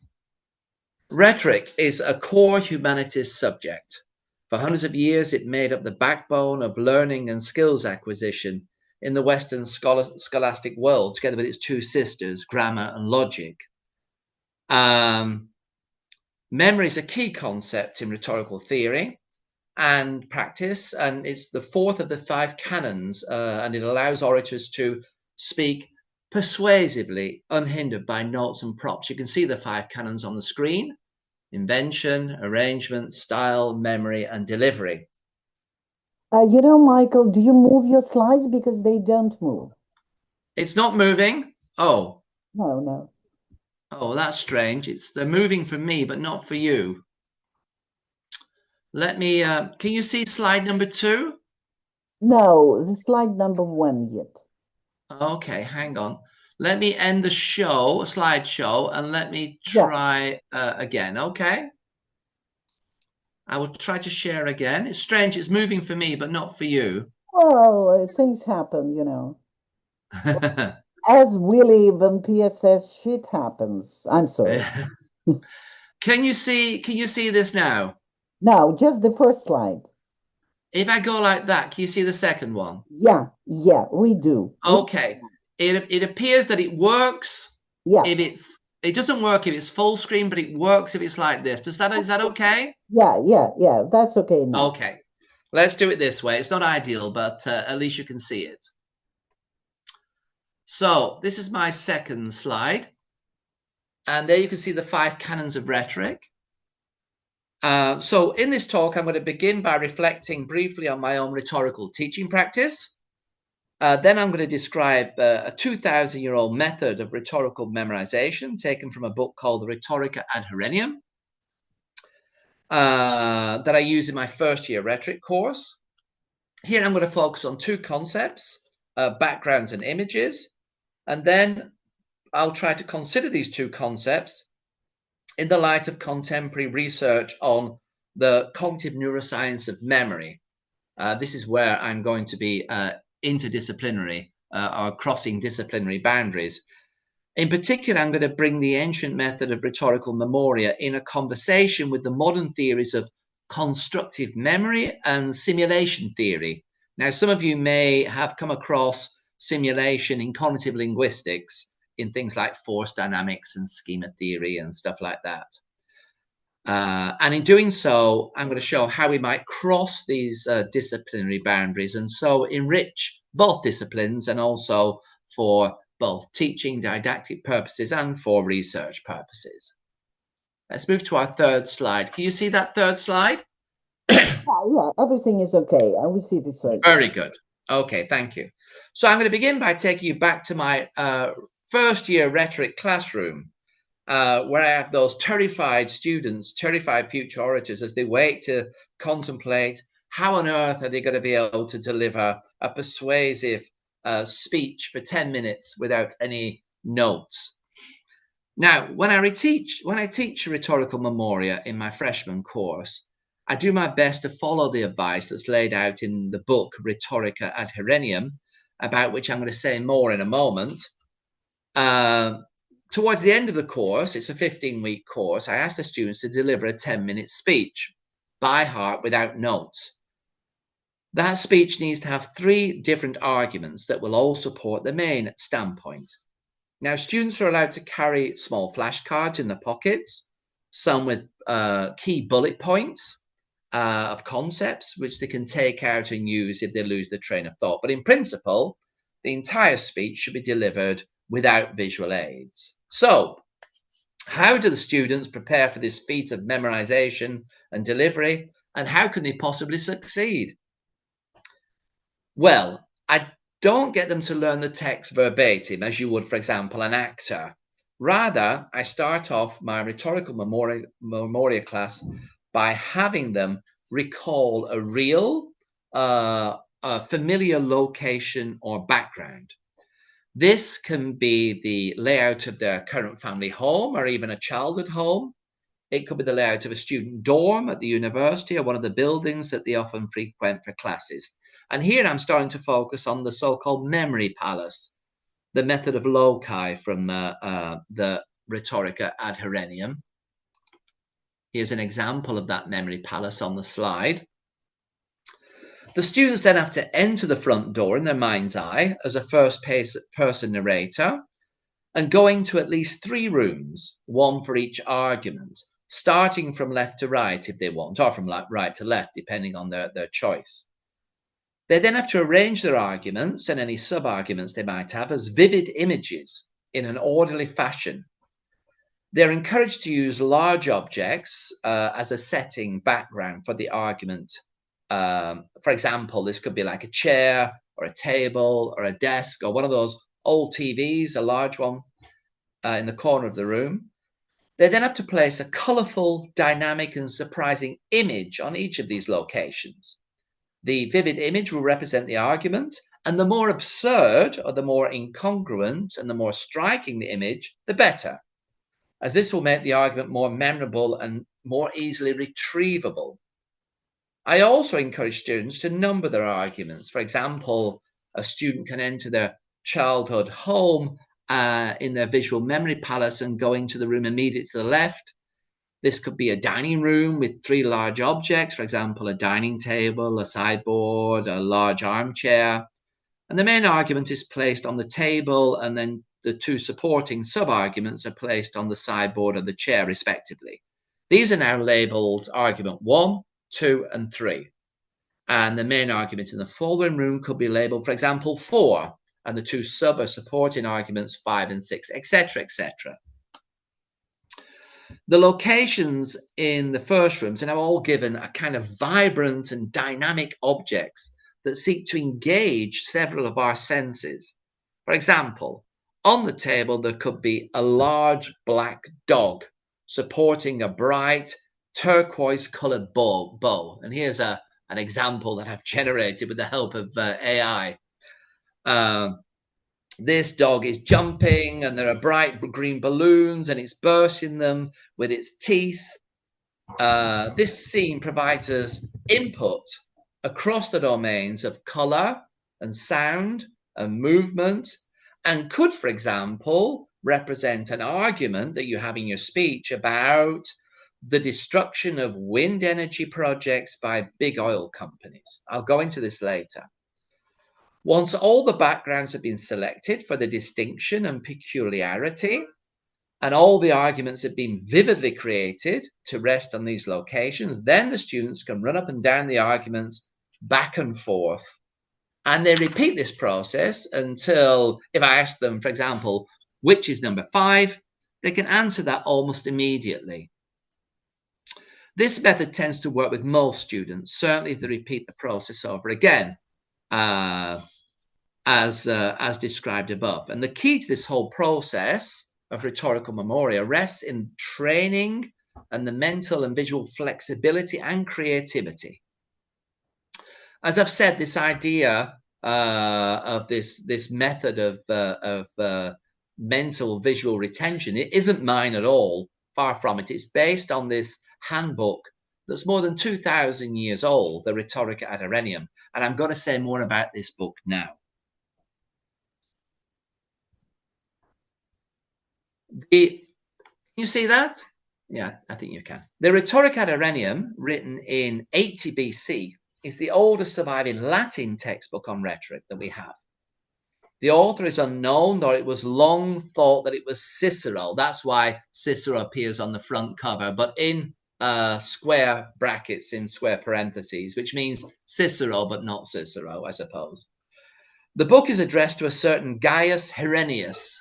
rhetoric is a core humanities subject. For hundreds of years, it made up the backbone of learning and skills acquisition in the Western scholastic world, together with its two sisters, grammar and logic. Memory is a key concept in rhetorical theory and practice, and it's the fourth of the five canons, and it allows orators to speak persuasively, unhindered by notes and props. You can see the five canons on the screen: invention, arrangement, style, memory, and delivery. You know, Michael, do you move your slides? Because they don't move. It's not moving? Oh. No. Oh, that's strange. They're moving for me, but not for you. Let me, can you see slide number 2? No, the slide number 1 yet. Okay, hang on. Let me end the slideshow, and let me try again, okay? I will try to share again. It's strange, it's moving for me, but not for you. Well, things happen, you know. As Willie when Pia says shit happens. I'm sorry. Can you see this now? Now, just the first slide. If I go like that, can you see the second one? Yeah, we do. Okay. It appears that it works. Yeah. It doesn't work if it's full screen, but it works if it's like this. Is that okay? Yeah. That's okay now. Okay. Let's do it this way. It's not ideal, but at least you can see it. So this is my second slide. And there you can see the 5 canons of rhetoric. So in this talk, I'm going to begin by reflecting briefly on my own rhetorical teaching practice. Then I'm going to describe a 2,000-year-old method of rhetorical memorization taken from a book called the Rhetorical ad Herennium that I use in my first-year rhetoric course. Here I'm going to focus on 2 concepts, backgrounds and images, and then I'll try to consider these 2 concepts in the light of contemporary research on the cognitive neuroscience of memory. This is where I'm going to be interdisciplinary or crossing disciplinary boundaries. In particular, I'm going to bring the ancient method of rhetorical memoria in a conversation with the modern theories of constructive memory and simulation theory. Now, some of you may have come across simulation in cognitive linguistics in things like force dynamics and schema theory and stuff like that. And in doing so, I'm going to show how we might cross these disciplinary boundaries and so enrich both disciplines and also for both teaching, didactic purposes and for research purposes. Let's move to our third slide. Can you see that third slide? Yeah, everything is okay. I will see this first. Very good. Okay, thank you. So I'm going to begin by taking you back to my first-year rhetoric classroom, where I have those terrified students, terrified future orators, as they wait to contemplate how on earth are they going to be able to deliver a persuasive speech for 10 minutes without any notes. Now, when I teach rhetorical memoria in my freshman course, I do my best to follow the advice that's laid out in the book Rhetorical ad Herennium, about which I'm going to say more in a moment. Towards the end of the course, it's a 15-week course, I ask the students to deliver a 10-minute speech by heart without notes. That speech needs to have 3 different arguments that will all support the main standpoint. Now, students are allowed to carry small flashcards in their pockets, some with key bullet points of concepts, which they can take out and use if they lose their train of thought. But in principle, the entire speech should be delivered without visual aids. So, how do the students prepare for this feat of memorization and delivery, and how can they possibly succeed? Well, I don't get them to learn the text verbatim, as you would, for example, an actor. Rather, I start off my rhetorical memoria class by having them recall a real, a familiar location or background. This can be the layout of their current family home or even a childhood home. It could be the layout of a student dorm at the university or one of the buildings that they often frequent for classes. And here I'm starting to focus on the so-called memory palace, the method of loci from the Rhetorical ad Herennium. Here's an example of that memory palace on the slide. The students then have to enter the front door in their mind's eye as a first-person narrator and go into at least 3 rooms, 1 for each argument, starting from left to right if they want, or from right to left, depending on their choice. They then have to arrange their arguments and any sub-arguments they might have as vivid images in an orderly fashion. They're encouraged to use large objects as a setting background for the argument. For example, this could be like a chair or a table or a desk or one of those old TVs, a large one in the corner of the room. They then have to place a colourful, dynamic and surprising image on each of these locations. The vivid image will represent the argument, and the more absurd or the more incongruent and the more striking the image, the better, as this will make the argument more memorable and more easily retrievable. I also encourage students to number their arguments. For example, a student can enter their childhood home in their visual memory palace and going to the room immediately to the left. This could be a dining room with 3 large objects, for example, a dining table, a sideboard, a large armchair. And the main argument is placed on the table, and then the 2 supporting sub-arguments are placed on the sideboard or the chair, respectively. These are now labeled argument 1, 2, and 3. And the main argument in the following room could be labeled, for example, 4, and the 2 sub or supporting arguments 5 and 6, etc., etc. The locations in the first rooms are now all given a kind of vibrant and dynamic objects that seek to engage several of our senses. For example, on the table, there could be a large black dog supporting a bright turquoise-colored bow. And here's an example that I've generated with the help of AI. This dog is jumping, and there are bright green balloons, and it's bursting them with its teeth. This scene provides us input across the domains of color and sound and movement, and could, for example, represent an argument that you have in your speech about the destruction of wind energy projects by big oil companies. I'll go into this later. Once all the backgrounds have been selected for the distinction and peculiarity, and all the arguments have been vividly created to rest on these locations, then the students can run up and down the arguments back and forth. And they repeat this process until, if I ask them, for example, which is number 5, they can answer that almost immediately. This method tends to work with most students, certainly if they repeat the process over again, as described above. And the key to this whole process of rhetorical memoria rests in training and the mental and visual flexibility and creativity. As I've said, this idea of this method of mental visual retention, it isn't mine at all. Far from it. It's based on this handbook that's more than 2,000 years old, the Rhetorical ad Areneum. And I'm going to say more about this book now. You see that? Yeah, I think you can. The Rhetorical ad Areneum, written in 80 BC, is the oldest surviving Latin textbook on rhetoric that we have. The author is unknown, though it was long thought that it was Cicero. That's why Cicero appears on the front cover, but in square brackets, in square parentheses, which means Cicero, but not Cicero, I suppose. The book is addressed to a certain Gaius Herennius,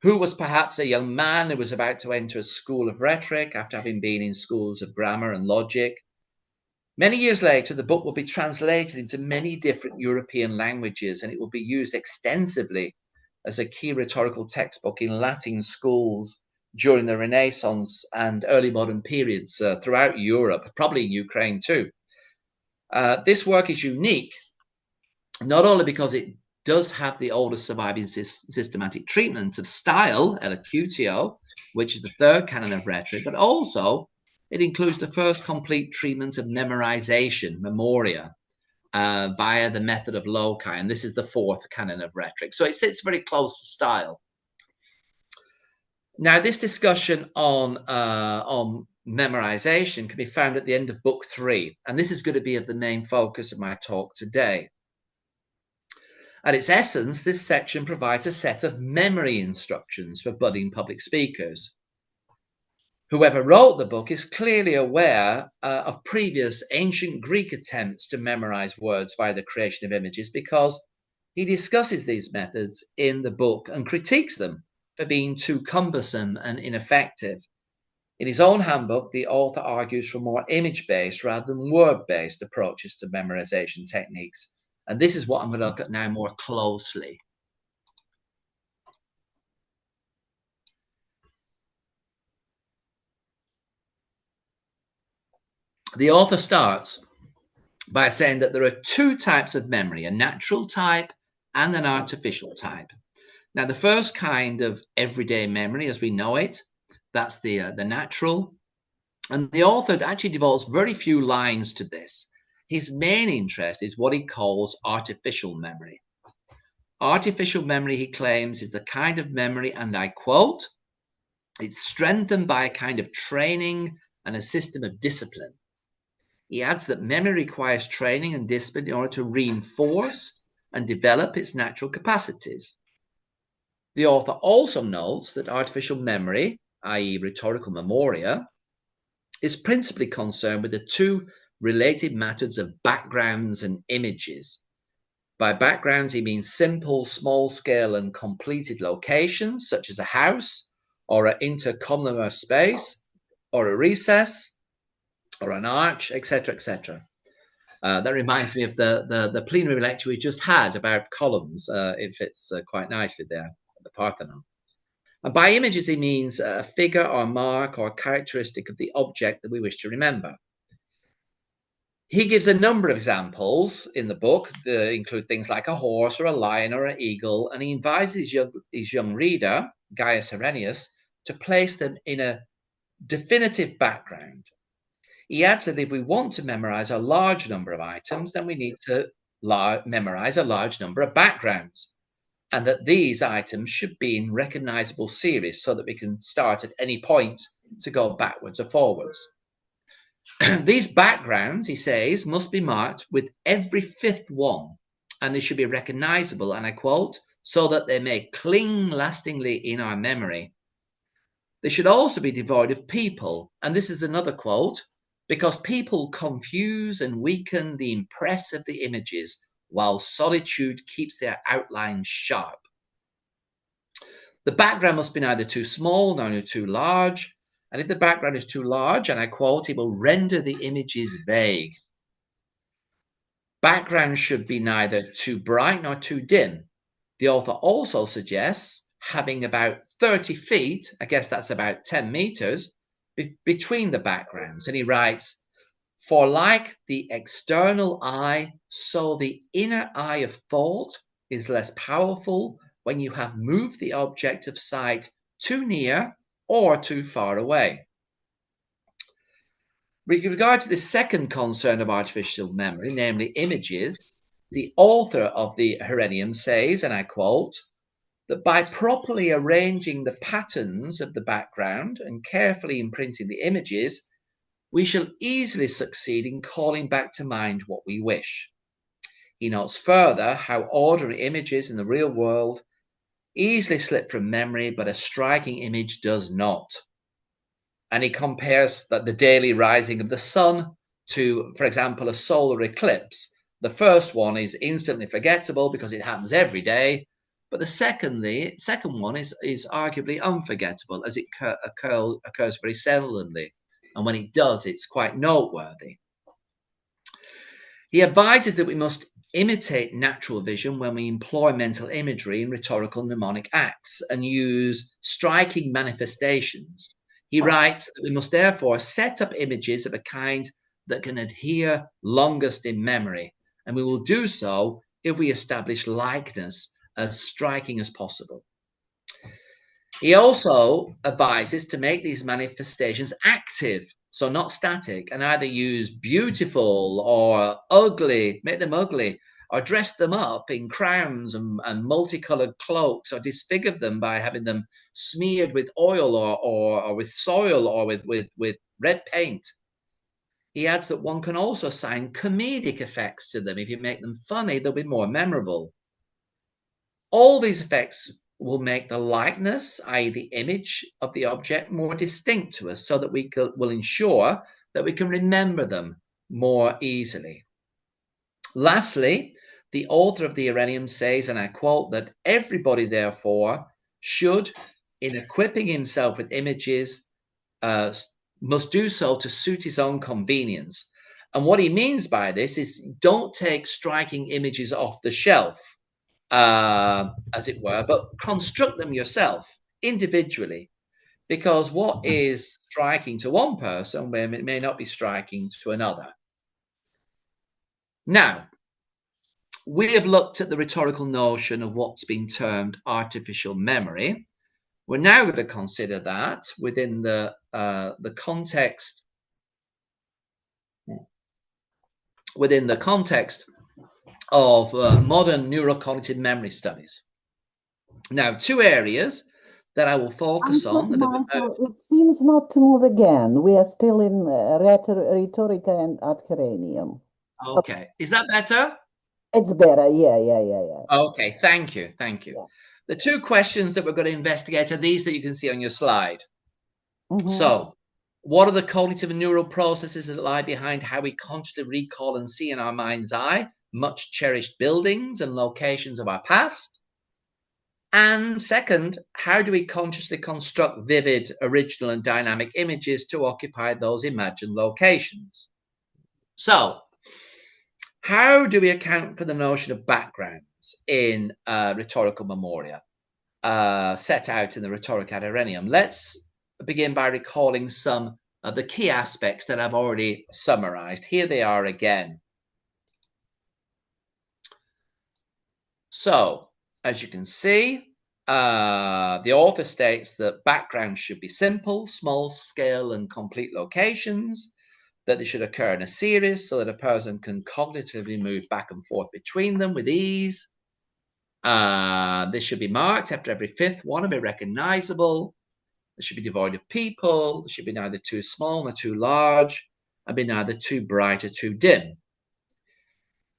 who was perhaps a young man who was about to enter a school of rhetoric after having been in schools of grammar and logic. Many years later, the book will be translated into many different European languages, and it will be used extensively as a key rhetorical textbook in Latin schools during the Renaissance and early modern periods throughout Europe, probably in Ukraine too. This work is unique, not only because it does have the oldest surviving systematic treatment of style, elocutio, which is the 3rd canon of rhetoric, but also it includes the first complete treatment of memorization, Memoria, via the method of loci, and this is the 4th canon of rhetoric. So it sits very close to style. Now, this discussion on memorization can be found at the end of book 3, and this is going to be the main focus of my talk today. At its essence, this section provides a set of memory instructions for budding public speakers. Whoever wrote the book is clearly aware of previous ancient Greek attempts to memorize words via the creation of images, because he discusses these methods in the book and critiques them for being too cumbersome and ineffective. In his own handbook, the author argues for more image-based rather than word-based approaches to memorization techniques. And this is what I'm going to look at now more closely. The author starts by saying that there are 2 types of memory, a natural type and an artificial type. Now, the first kind of everyday memory, as we know it, that's the natural. And the author actually devotes very few lines to this. His main interest is what he calls artificial memory. Artificial memory, he claims, is the kind of memory, and I quote, it's strengthened by a kind of training and a system of discipline. He adds that memory requires training and discipline in order to reinforce and develop its natural capacities. The author also notes that artificial memory, i.e. rhetorical memoria, is principally concerned with the two related methods of backgrounds and images. By backgrounds, he means simple, small-scale and completed locations, such as a house, or an intercommunal space, or a recess, or an arch, etc., etc. That reminds me of the plenary lecture we just had about columns. It fits quite nicely there at the Parthenon. And by images, he means a figure or mark or characteristic of the object that we wish to remember. He gives a number of examples in the book that include things like a horse or a lion or an eagle, and he invites his young reader, Gaius Herennius, to place them in a definitive background. He adds that if we want to memorize a large number of items, then we need to memorize a large number of backgrounds, and that these items should be in recognizable series so that we can start at any point to go backwards or forwards. These backgrounds, he says, must be marked with every fifth one, and they should be recognizable, and I quote, so that they may cling lastingly in our memory. They should also be devoid of people, and this is another quote, because people confuse and weaken the impress of the images, while solitude keeps their outlines sharp. The background must be neither too small nor too large, and if the background is too large, and I quote, it will render the images vague. Background should be neither too bright nor too dim. The author also suggests having about 30 feet, I guess that's about 10 meters, between the backgrounds. And he writes, for like the external eye, so the inner eye of thought is less powerful when you have moved the object of sight too near or too far away. With regard to the second concern of artificial memory, namely images, the author of the Herennium says, and I quote, that by properly arranging the patterns of the background and carefully imprinting the images, we shall easily succeed in calling back to mind what we wish. He notes further how ordinary images in the real world easily slip from memory, but a striking image does not. And he compares that the daily rising of the sun to, for example, a solar eclipse. The first one is instantly forgettable because it happens every day, but the second one is arguably unforgettable as it occurs very seldomly. And when it does, it's quite noteworthy. He advises that we must imitate natural vision when we employ mental imagery in rhetorical mnemonic acts and use striking manifestations. He writes that we must therefore set up images of a kind that can adhere longest in memory, and we will do so if we establish likeness as striking as possible. He also advises to make these manifestations active, so not static, and either use beautiful or ugly, make them ugly, or dress them up in crowns and multicolored cloaks, or disfigure them by having them smeared with oil or with soil or with red paint. He adds that one can also assign comedic effects to them. If you make them funny, they'll be more memorable. All these effects will make the likeness, i.e. the image of the object, more distinct to us so that we will ensure that we can remember them more easily. Lastly, the author of the Herennium says, and I quote, that everybody, therefore, should, in equipping himself with images, must do so to suit his own convenience. And what he means by this is don't take striking images off the shelf, as it were, but construct them yourself individually, because what is striking to one person may not be striking to another. Now, we have looked at the rhetorical notion of what's been termed artificial memory. We're now going to consider that within the context of modern neurocognitive memory studies. Now, two areas that I will focus on. Michael, it seems not to move again. We are still in Rhetorical and ad Geranium. Okay, is that better? It's better, yeah. Okay, thank you. Yeah. The two questions that we're going to investigate are these that you can see on your slide. So, what are the cognitive and neural processes that lie behind how we consciously recall and see in our mind's eye much cherished buildings and locations of our past? And second, how do we consciously construct vivid, original, and dynamic images to occupy those imagined locations? So, how do we account for the notion of backgrounds in rhetorical memoria set out in the Rhetorical ad Geranium? Let's begin by recalling some of the key aspects that I've already summarized. Here they are again. So, as you can see, the author states that backgrounds should be simple, small scale, and complete locations, that they should occur in a series so that a person can cognitively move back and forth between them with ease. This should be marked after every fifth one and be recognizable. They should be devoid of people. They should be neither too small nor too large, and be neither too bright or too dim.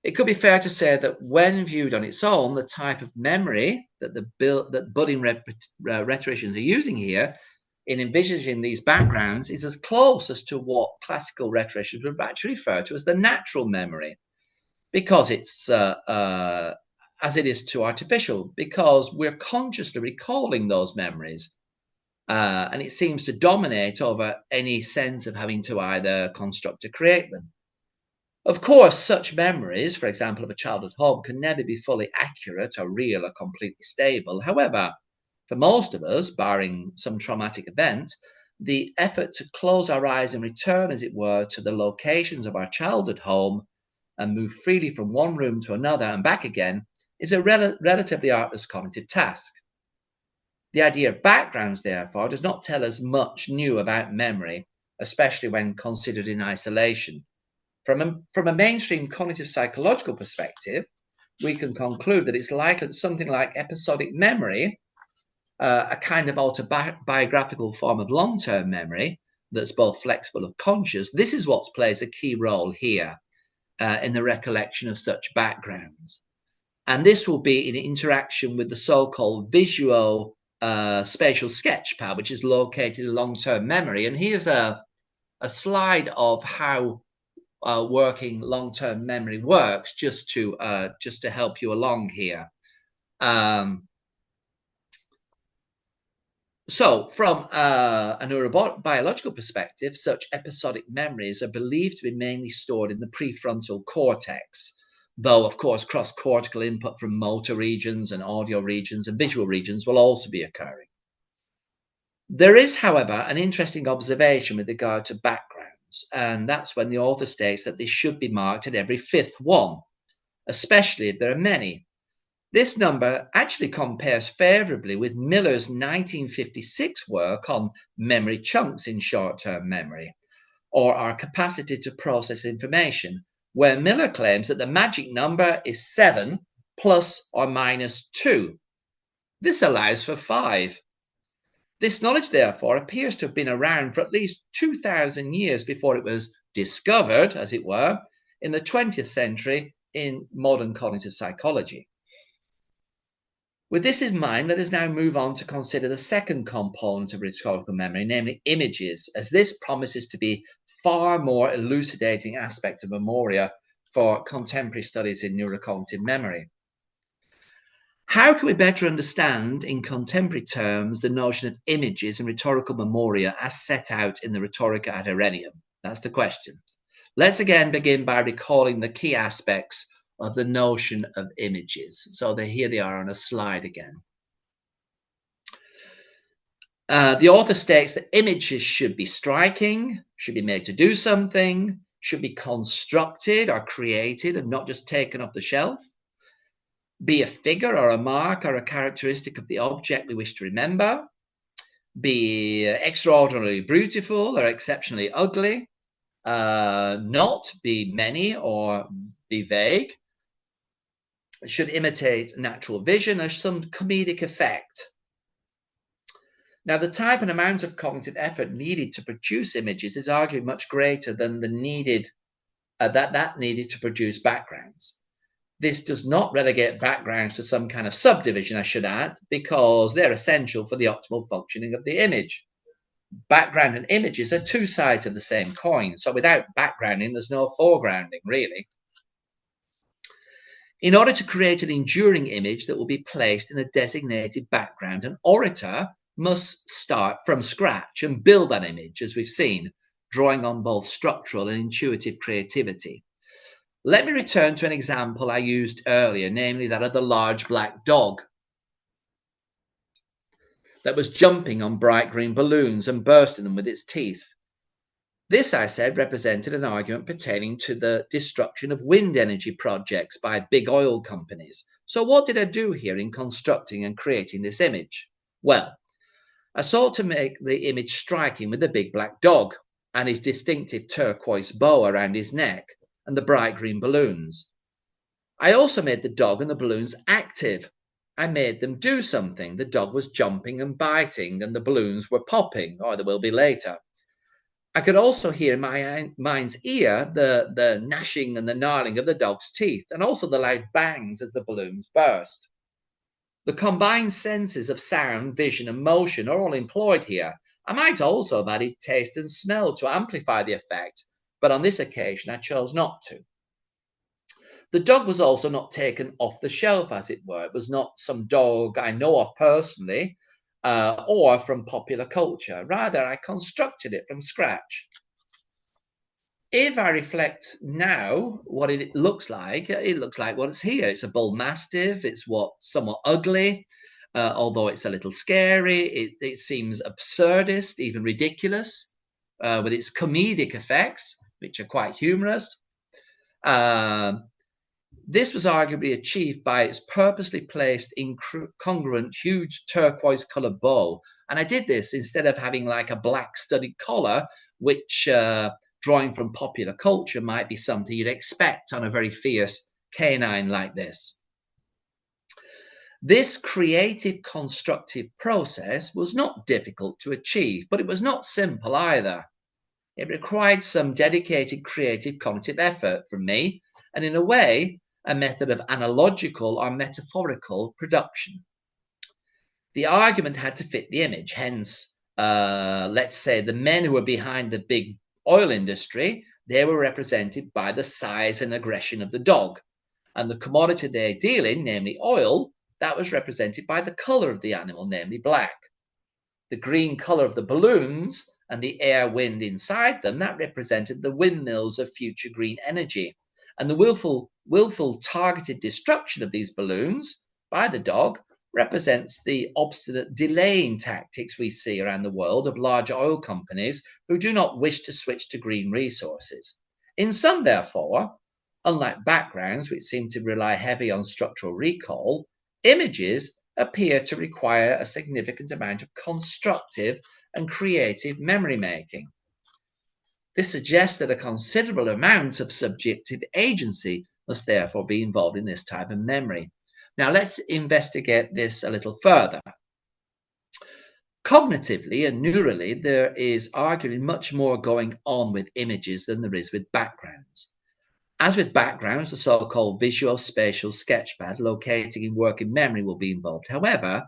It could be fair to say that when viewed on its own, the type of memory that that budding rhetoricians are using here in envisaging these backgrounds is as close as to what classical rhetoricians would actually refer to as the natural memory, because it's as it is too artificial, because we're consciously recalling those memories. And it seems to dominate over any sense of having to either construct or create them. Of course, such memories, for example, of a childhood home, can never be fully accurate or real or completely stable. However, for most of us, barring some traumatic event, the effort to close our eyes and return, as it were, to the locations of our childhood home and move freely from one room to another and back again is a relatively artless cognitive task. The idea of backgrounds, therefore, does not tell us much new about memory, especially when considered in isolation. From a mainstream cognitive psychological perspective, we can conclude that it's likely that something like episodic memory, a kind of autobiographical form of long-term memory that's both flexible and conscious, this is what plays a key role here in the recollection of such backgrounds. And this will be in interaction with the so-called visual-spatial sketch pad, which is located in long-term memory. And here's a slide of how working long-term memory works, just to help you along here. So from a neurobiological perspective, such episodic memories are believed to be mainly stored in the prefrontal cortex, though of course cross-cortical input from motor regions and audio regions and visual regions will also be occurring. There is, however, an interesting observation with regard to background. And that's when the author states that they should be marked at every fifth one, especially if there are many. This number actually compares favorably with Miller's 1956 work on memory chunks in short-term memory, or our capacity to process information, where Miller claims that the magic number is 7 plus or minus 2. This allows for 5. This knowledge, therefore, appears to have been around for at least 2,000 years before it was discovered, as it were, in the 20th century in modern cognitive psychology. With this in mind, let us now move on to consider the second component of rhetorical memory, namely images, as this promises to be far more elucidating aspect of memoria for contemporary studies in neurocognitive memory. How can we better understand, in contemporary terms, the notion of images in rhetorical memoria as set out in the Rhetorical ad Geranium? That's the question. Let's again begin by recalling the key aspects of the notion of images. So here they are on a slide again. The author states that images should be striking, should be made to do something, should be constructed or created and not just taken off the shelf, be a figure or a mark or a characteristic of the object we wish to remember, be extraordinarily beautiful or exceptionally ugly, not be many or be vague, It should imitate natural vision or some comedic effect. Now, the type and amount of cognitive effort needed to produce images is arguably much greater than the needed needed to produce backgrounds. This does not relegate backgrounds to some kind of subdivision, I should add, because they're essential for the optimal functioning of the image. Background and images are two sides of the same coin, so without backgrounding, there's no foregrounding, really. In order to create an enduring image that will be placed in a designated background, an orator must start from scratch and build that image, as we've seen, drawing on both structural and intuitive creativity. Let me return to an example I used earlier, namely that of the large black dog that was jumping on bright green balloons and bursting them with its teeth. This, I said, represented an argument pertaining to the destruction of wind energy projects by big oil companies. So what did I do here in constructing and creating this image? Well, I sought to make the image striking with the big black dog and his distinctive turquoise bow around his neck and the bright green balloons. I also made the dog and the balloons active. I made them do something. The dog was jumping and biting and the balloons were popping, or they will be later. I could also hear in my mind's ear the gnashing and the gnarling of the dog's teeth and also the loud bangs as the balloons burst. The combined senses of sound, vision, and motion are all employed here. I might also have added taste and smell to amplify the effect, but on this occasion I chose not to. The dog was also not taken off the shelf, as it were. It was not some dog I know of personally or from popular culture. Rather, I constructed it from scratch. If I reflect now what it looks like what's here. It's a bull mastiff. It's somewhat ugly, although it's a little scary. It seems absurdist, even ridiculous, with its comedic effects, which are quite humorous. This was arguably achieved by its purposely placed incongruent, huge turquoise-colored bow. And I did this instead of having like a black studded collar, which drawing from popular culture might be something you'd expect on a very fierce canine like this. This creative constructive process was not difficult to achieve, but it was not simple either. It required some dedicated creative cognitive effort from me, and in a way, a method of analogical or metaphorical production. The argument had to fit the image, hence, let's say the men who were behind the big oil industry, they were represented by the size and aggression of the dog. And the commodity they deal in, namely oil, that was represented by the color of the animal, namely black. The green color of the balloons and the air wind inside them, that represented the windmills of future green energy. And the willful targeted destruction of these balloons by the dog represents the obstinate delaying tactics we see around the world of large oil companies who do not wish to switch to green resources. In sum, therefore, unlike backgrounds which seem to rely heavily on structural recall, images appear to require a significant amount of constructive and creative memory making. This suggests that a considerable amount of subjective agency must therefore be involved in this type of memory. Now let's investigate this a little further. Cognitively and neurally, there is arguably much more going on with images than there is with backgrounds. As with backgrounds, the so-called visual spatial sketchpad locating in working memory will be involved. However,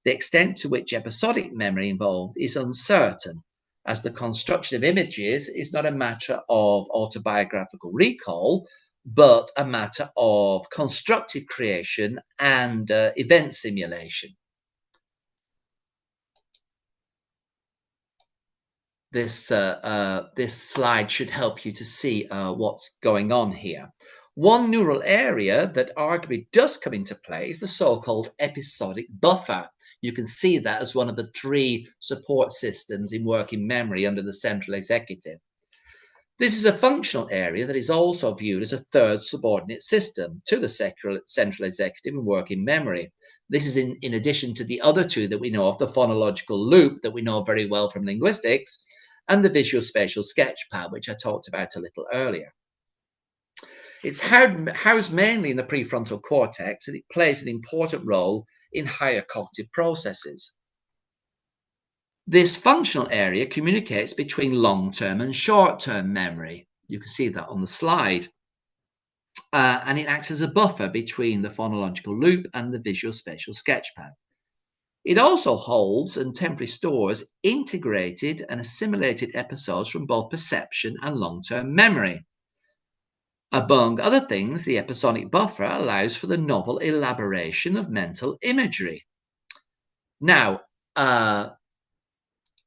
the extent to which episodic memory involved is uncertain, as the construction of images is not a matter of autobiographical recall, but a matter of constructive creation and event simulation. This slide should help you to see what's going on here. One neural area that arguably does come into play is the so-called episodic buffer. You can see that as one of the three support systems in working memory under the central executive. This is a functional area that is also viewed as a third subordinate system to the central executive in working memory. This is in addition to the other two that we know of, the phonological loop that we know very well from linguistics, and the visual spatial sketchpad, which I talked about a little earlier. It's housed mainly in the prefrontal cortex, and it plays an important role in higher cognitive processes. This functional area communicates between long-term and short-term memory. You can see that on the slide. And it acts as a buffer between the phonological loop and the visual spatial sketchpad. It also holds and temporarily stores integrated and assimilated episodes from both perception and long-term memory. Among other things, the episodic buffer allows for the novel elaboration of mental imagery. Now, Alan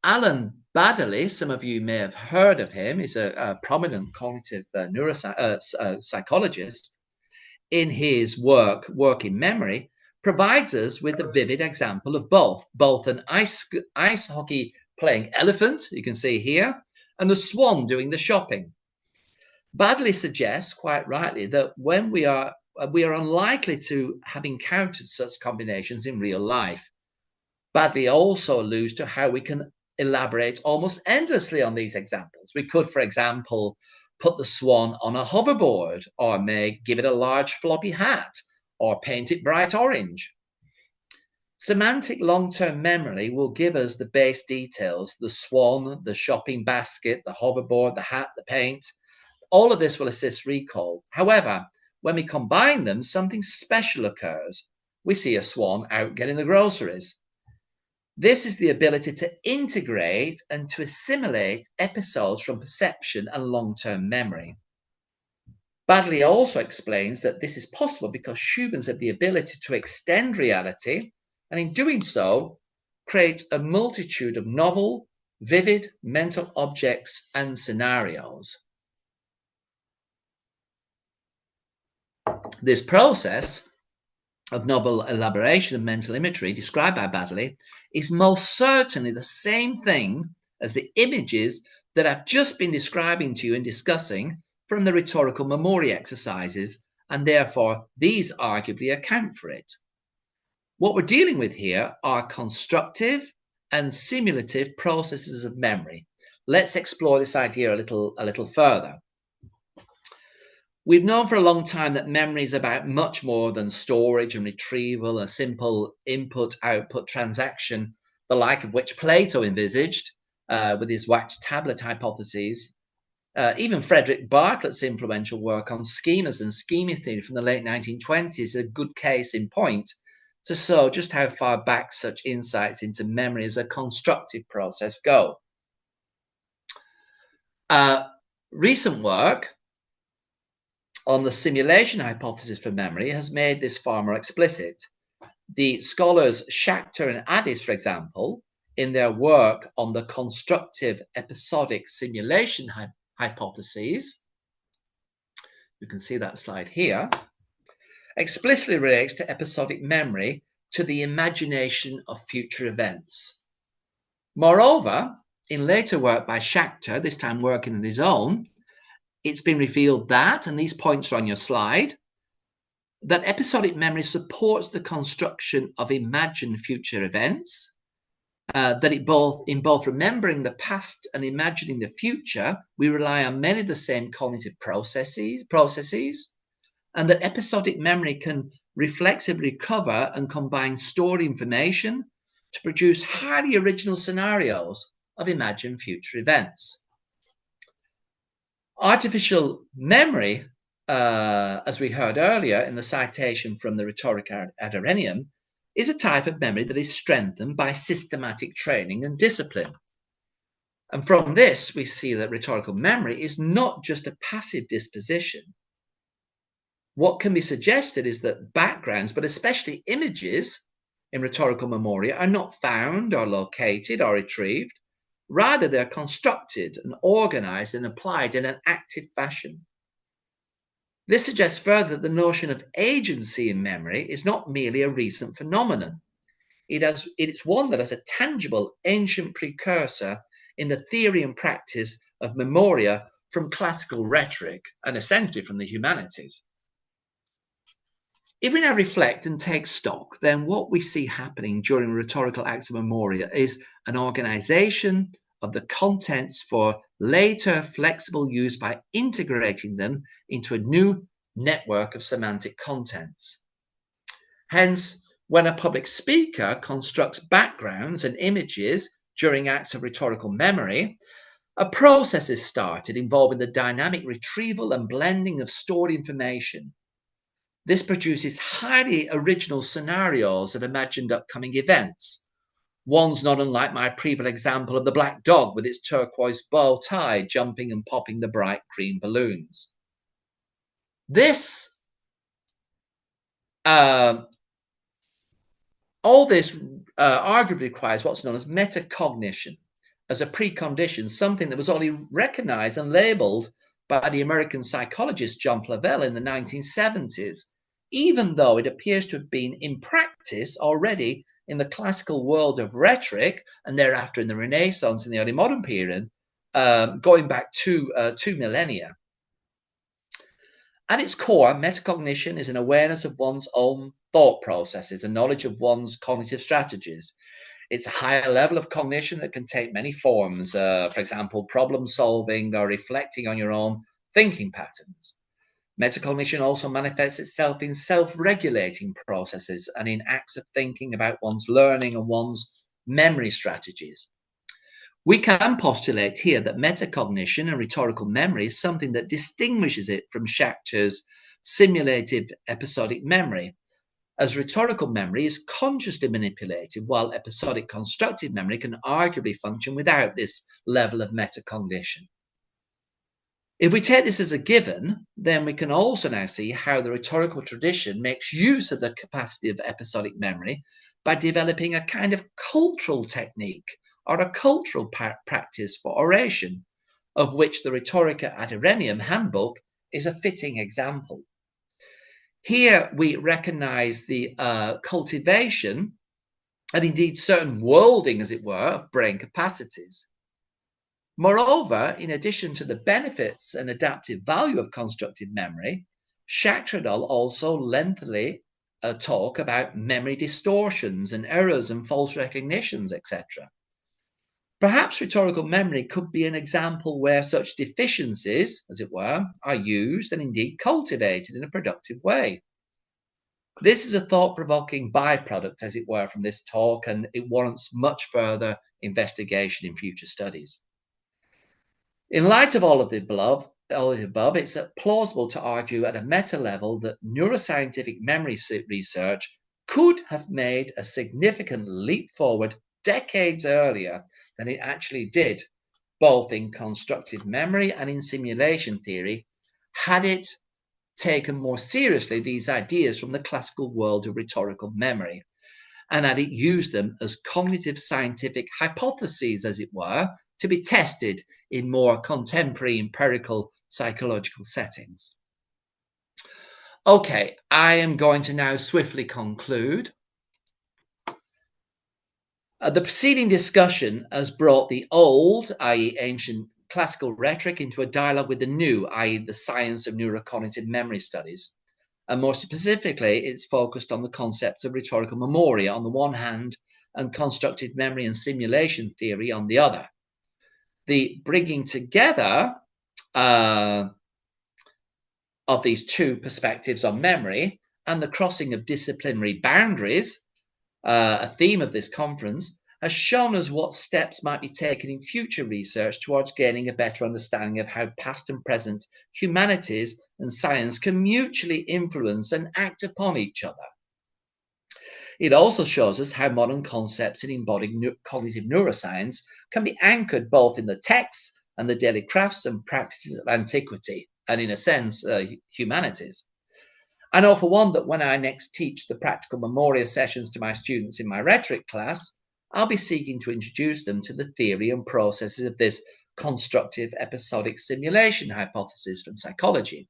Baddeley, some of you may have heard of him, is a prominent cognitive psychologist. In his work in Memory, provides us with a vivid example of both an ice hockey playing elephant, you can see here, and a swan doing the shopping. Baddeley suggests, quite rightly, that when we are unlikely to have encountered such combinations in real life. Baddeley also alludes to how we can elaborate almost endlessly on these examples. We could, for example, put the swan on a hoverboard, or may give it a large floppy hat, or paint it bright orange. Semantic long-term memory will give us the base details: the swan, the shopping basket, the hoverboard, the hat, the paint. All of this will assist recall. However, when we combine them, something special occurs. We see a swan out getting the groceries. This is the ability to integrate and to assimilate episodes from perception and long-term memory. Baddeley also explains that this is possible because humans have the ability to extend reality, and in doing so, create a multitude of novel, vivid mental objects and scenarios. This process of novel elaboration of mental imagery described by Baddeley is most certainly the same thing as the images that I've just been describing to you and discussing from the rhetorical memory exercises, and therefore these arguably account for it. What we're dealing with here are constructive and simulative processes of memory. Let's explore this idea a little further. We've known for a long time that memory is about much more than storage and retrieval, a simple input-output transaction, the like of which Plato envisaged with his wax tablet hypotheses. Even Frederick Bartlett's influential work on schemas and schema theory from the late 1920s is a good case in point to show just how far back such insights into memory as a constructive process go. Recent work on the simulation hypothesis for memory has made this far more explicit. The scholars Schachter and Addis, for example, in their work on the constructive episodic simulation hypotheses, you can see that slide here, explicitly relates to episodic memory to the imagination of future events. Moreover, in later work by Schachter, this time working on his own, it's been revealed that, and these points are on your slide, that episodic memory supports the construction of imagined future events, that in both remembering the past and imagining the future, we rely on many of the same cognitive processes, and that episodic memory can reflexively recover and combine stored information to produce highly original scenarios of imagined future events. Artificial memory, as we heard earlier in the citation from the Rhetorical Adornium, is a type of memory that is strengthened by systematic training and discipline. And from this, we see that rhetorical memory is not just a passive disposition. What can be suggested is that backgrounds, but especially images in rhetorical memoria, are not found or located or retrieved. Rather, they're constructed and organized and applied in an active fashion. This suggests further that the notion of agency in memory is not merely a recent phenomenon. It's one that has a tangible ancient precursor in the theory and practice of memoria from classical rhetoric and essentially from the humanities. If we now reflect and take stock, then what we see happening during rhetorical acts of memoria is an organization of the contents for later flexible use by integrating them into a new network of semantic contents. Hence, when a public speaker constructs backgrounds and images during acts of rhetorical memory, a process is started involving the dynamic retrieval and blending of stored information. This produces highly original scenarios of imagined upcoming events. One's not unlike my previous example of the black dog with its turquoise bow tie jumping and popping the bright green balloons. All this arguably requires what's known as metacognition as a precondition, something that was only recognized and labeled by the American psychologist John Flavel in the 1970s, even though it appears to have been in practice already in the classical world of rhetoric and thereafter in the Renaissance in the early modern period, going back to 2 millennia. At its core, metacognition is an awareness of one's own thought processes and knowledge of one's cognitive strategies. It's a higher level of cognition that can take many forms, for example, problem solving or reflecting on your own thinking patterns. Metacognition also manifests itself in self-regulating processes and in acts of thinking about one's learning and one's memory strategies. We can postulate here that metacognition and rhetorical memory is something that distinguishes it from Schachter's simulative episodic memory, as rhetorical memory is consciously manipulated, while episodic constructive memory can arguably function without this level of metacognition. If we take this as a given, then we can also now see how the rhetorical tradition makes use of the capacity of episodic memory by developing a kind of cultural technique or a cultural practice for oration, of which the Rhetorica ad Irenium handbook is a fitting example. Here we recognize the cultivation and indeed certain worlding, as it were, of brain capacities. Moreover, in addition to the benefits and adaptive value of constructive memory, Schachter also lengthily talk about memory distortions and errors and false recognitions, etc. Perhaps rhetorical memory could be an example where such deficiencies, as it were, are used and indeed cultivated in a productive way. This is a thought-provoking byproduct, as it were, from this talk, and it warrants much further investigation in future studies. In light of all of the above, it's plausible to argue at a meta level that neuroscientific memory research could have made a significant leap forward decades earlier than it actually did, both in constructive memory and in simulation theory, had it taken more seriously these ideas from the classical world of rhetorical memory, and had it used them as cognitive scientific hypotheses, as it were, to be tested in more contemporary empirical psychological settings. Okay, I am going to now swiftly conclude. The preceding discussion has brought the old, i.e. ancient classical rhetoric, into a dialogue with the new, i.e. the science of neurocognitive memory studies. And more specifically, it's focused on the concepts of rhetorical memoria on the one hand and constructive memory and simulation theory on the other. The bringing together of these two perspectives on memory and the crossing of disciplinary boundaries, a theme of this conference, has shown us what steps might be taken in future research towards gaining a better understanding of how past and present humanities and science can mutually influence and act upon each other. It also shows us how modern concepts in embodied cognitive neuroscience can be anchored both in the texts and the daily crafts and practices of antiquity, and in a sense, humanities. I know for one that when I next teach the practical Memoria sessions to my students in my rhetoric class, I'll be seeking to introduce them to the theory and processes of this constructive episodic simulation hypothesis from psychology.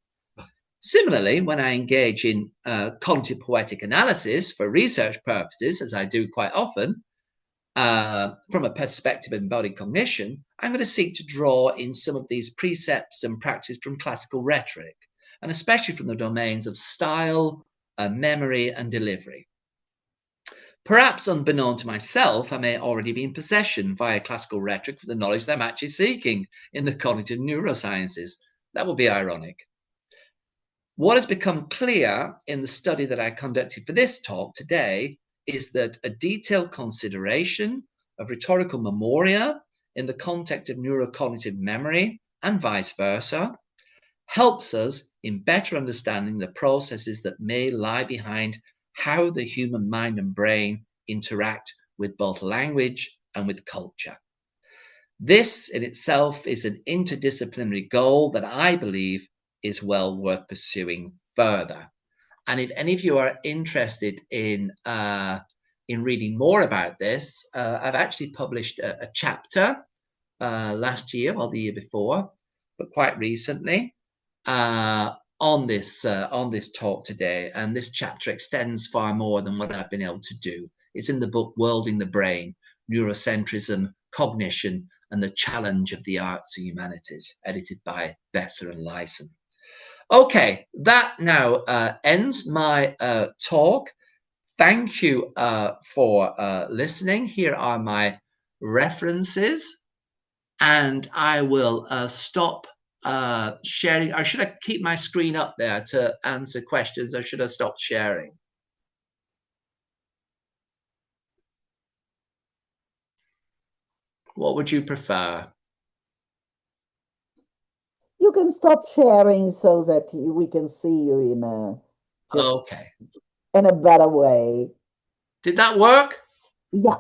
Similarly, when I engage in cognitive poetic analysis for research purposes, as I do quite often, from a perspective of embodied cognition, I'm going to seek to draw in some of these precepts and practices from classical rhetoric, and especially from the domains of style, memory, and delivery. Perhaps unbeknown to myself, I may already be in possession via classical rhetoric for the knowledge that I'm actually seeking in the cognitive neurosciences. That would be ironic. What has become clear in the study that I conducted for this talk today is that a detailed consideration of rhetorical memoria in the context of neurocognitive memory and vice versa helps us in better understanding the processes that may lie behind how the human mind and brain interact with both language and with culture. This in itself is an interdisciplinary goal that I believe is well worth pursuing further. And if any of you are interested in reading more about this, I've actually published a chapter last year or the year before, but quite recently, on this talk today. And this chapter extends far more than what I've been able to do. It's in the book Worlding the Brain, Neurocentrism, Cognition, and the Challenge of the Arts and Humanities, edited by Besser and Lyson. Okay, that now ends my talk. Thank you for listening. Here are my references, and I will stop sharing. Or should I keep my screen up there to answer questions, or should I stop sharing? What would you prefer? You can stop sharing so that we can see you in a better way. Did that work? Yeah.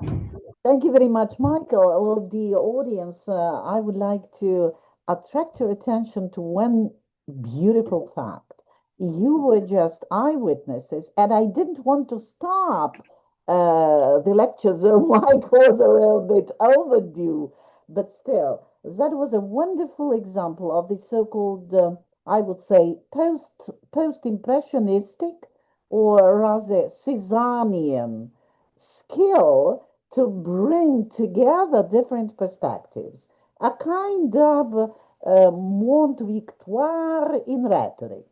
Thank you very much, Michael. Well, the audience, I would like to attract your attention to one beautiful fact. You were just eyewitnesses, and I didn't want to stop the lecture, so Mike was a little bit overdue, but still, that was a wonderful example of the so-called, I would say, post-impressionistic, or rather Cézannian skill to bring together different perspectives, a kind of Mont Victoire in rhetoric.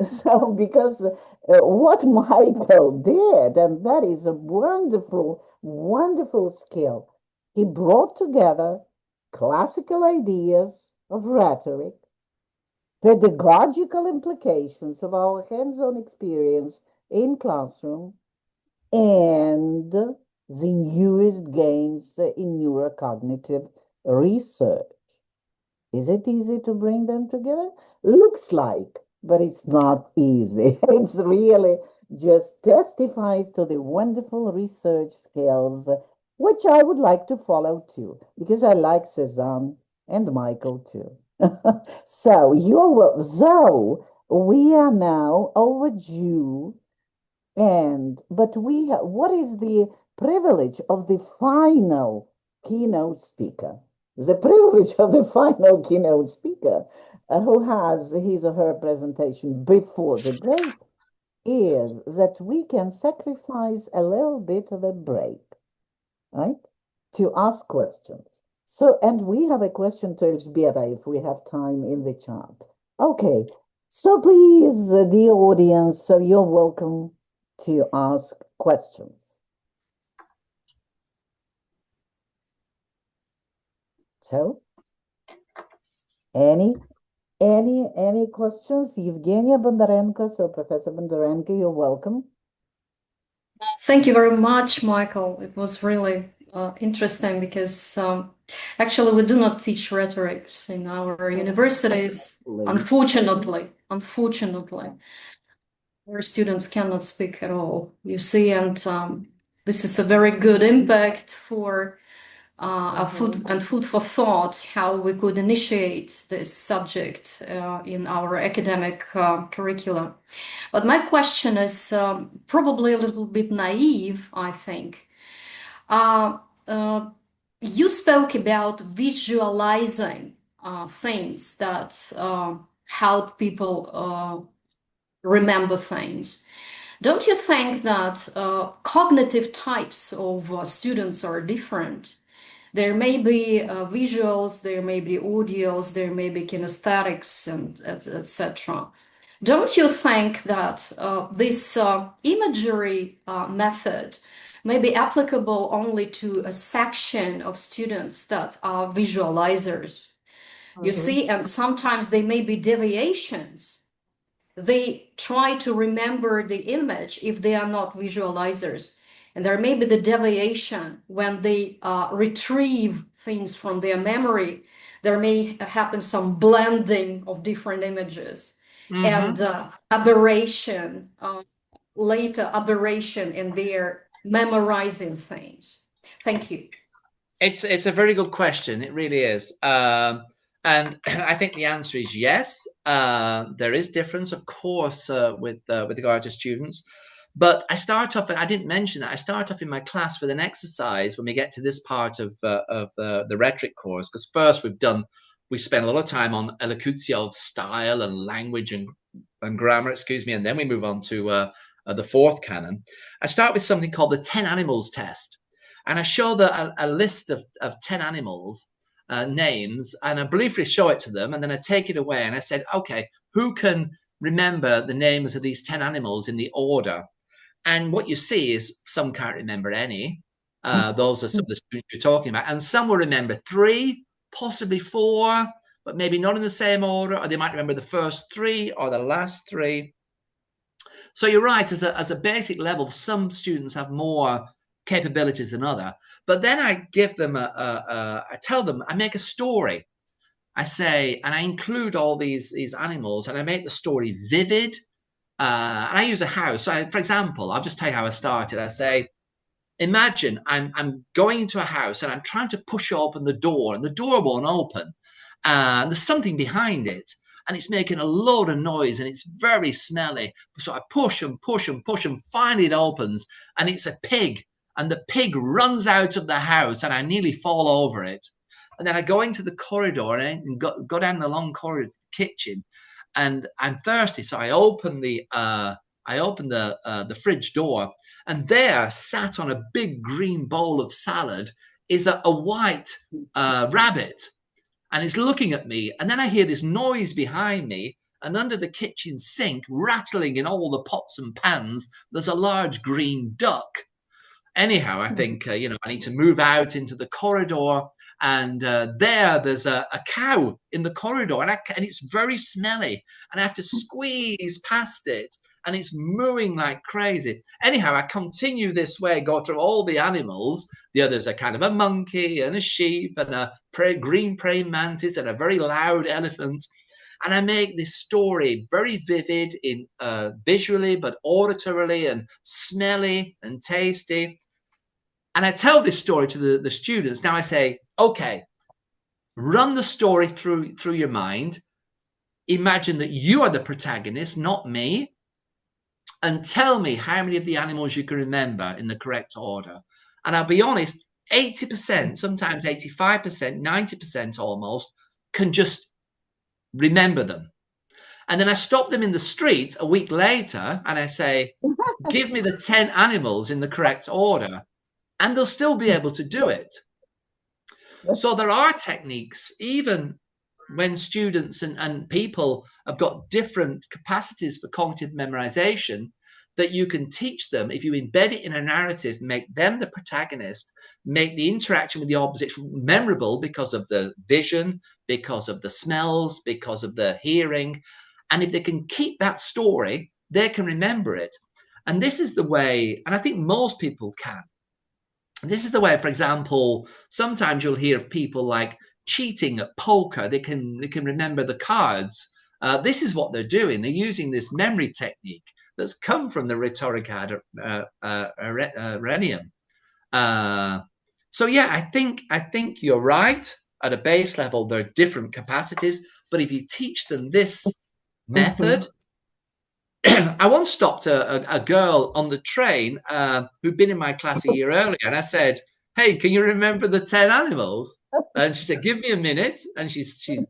So, because what Michael did, and that is a wonderful, wonderful skill, he brought together classical ideas of rhetoric, pedagogical implications of our hands-on experience in classroom, and the newest gains in neurocognitive research. Is it easy to bring them together? Looks like, but it's not easy. It's really just testifies to the wonderful research skills, which I would like to follow too, because I like Cézanne and Michael too. So we are now overdue, but what is the privilege of the final keynote speaker? The privilege of the final keynote speaker, who has his or her presentation before the break, is that we can sacrifice a little bit of a break, right, to ask questions. So, and we have a question to Elżbieta if we have time in the chat. Okay, so please, dear audience, you're welcome to ask questions. So, any questions? Evgenia Bondarenko, so Professor Bondarenko, you're welcome. Thank you very much, Michael. It was really interesting because actually we do not teach rhetorics in our universities, unfortunately. Our students cannot speak at all, you see, and this is a very good impact for food for thought, how we could initiate this subject in our academic curriculum. But my question is probably a little bit naive, I think. You spoke about visualizing things that help people remember things. Don't you think that cognitive types of students are different? There may be visuals, there may be audios, there may be kinesthetics, and etc. Don't you think that this imagery method may be applicable only to a section of students that are visualizers? You see, and sometimes they may be deviations they try to remember the image if they are not visualizers. And there may be the deviation when they retrieve things from their memory. There may happen some blending of different images and aberration, later aberration in their memorizing things. Thank you. It's a very good question. It really is. And I think the answer is yes. There is difference, of course, with regard to students. But I start off, and I didn't mention that, I start off in my class with an exercise when we get to this part of the rhetoric course, because first we spent a lot of time on Elocution's style and language and grammar, and then we move on to the fourth canon. I start with something called the 10 animals test. And I show a list of 10 animals, names, and I briefly show it to them, and then I take it away and I said, okay, who can remember the names of these 10 animals in the order? And what you see is some can't remember any. Those are some of the students you're talking about. And some will remember 3, possibly 4, but maybe not in the same order, or they might remember the first 3 or the last 3. So you're right, as a basic level, some students have more capabilities than other, but then I give them I tell them, I make a story. I say, and I include all these animals, and I make the story vivid. And I use a house. So for example, I'll just tell you how I started. I say, imagine I'm going into a house and I'm trying to push open the door, and the door won't open. And there's something behind it, and it's making a load of noise, and it's very smelly. So I push and push and push, and finally it opens, and it's a pig. And the pig runs out of the house, and I nearly fall over it. And then I go into the corridor and go down the long corridor to the kitchen, and I'm thirsty, so I open the fridge door, and there, sat on a big green bowl of salad, is a white rabbit, and it's looking at me. And then I hear this noise behind me, and under the kitchen sink, rattling in all the pots and pans, there's a large green duck. Anyhow, I think, I need to move out into the corridor, and there's a cow in the corridor, and it's very smelly, and I have to squeeze past it, and it's mooing like crazy. Anyhow, I continue this way, go through all the animals. The others are kind of a monkey and a sheep and a green praying mantis and a very loud elephant. And I make this story very vivid in visually, but auditorily and smelly and tasty. And I tell this story to the students. Now I say, okay, run the story through your mind. Imagine that you are the protagonist, not me. And tell me how many of the animals you can remember in the correct order. And I'll be honest, 80%, sometimes 85%, 90% almost, can just remember them. And then I stop them in the street a week later and I say, give me the 10 animals in the correct order. And they'll still be able to do it. So there are techniques, even when students and people have got different capacities for cognitive memorization, that you can teach them if you embed it in a narrative, make them the protagonist, make the interaction with the opposites memorable because of the vision, because of the smells, because of the hearing. And if they can keep that story, they can remember it. And this is the way, and I think most people can. This is the way, for example, sometimes you'll hear of people like cheating at poker. They can remember the cards. This is what they're doing. They're using this memory technique that's come from the Rhetorical Renium. So yeah, I think you're right. At a base level, there are different capacities, but if you teach them this method, I once stopped a girl on the train who'd been in my class a year earlier, and I said, "Hey, can you remember the 10 animals?" And she said, "Give me a minute." And she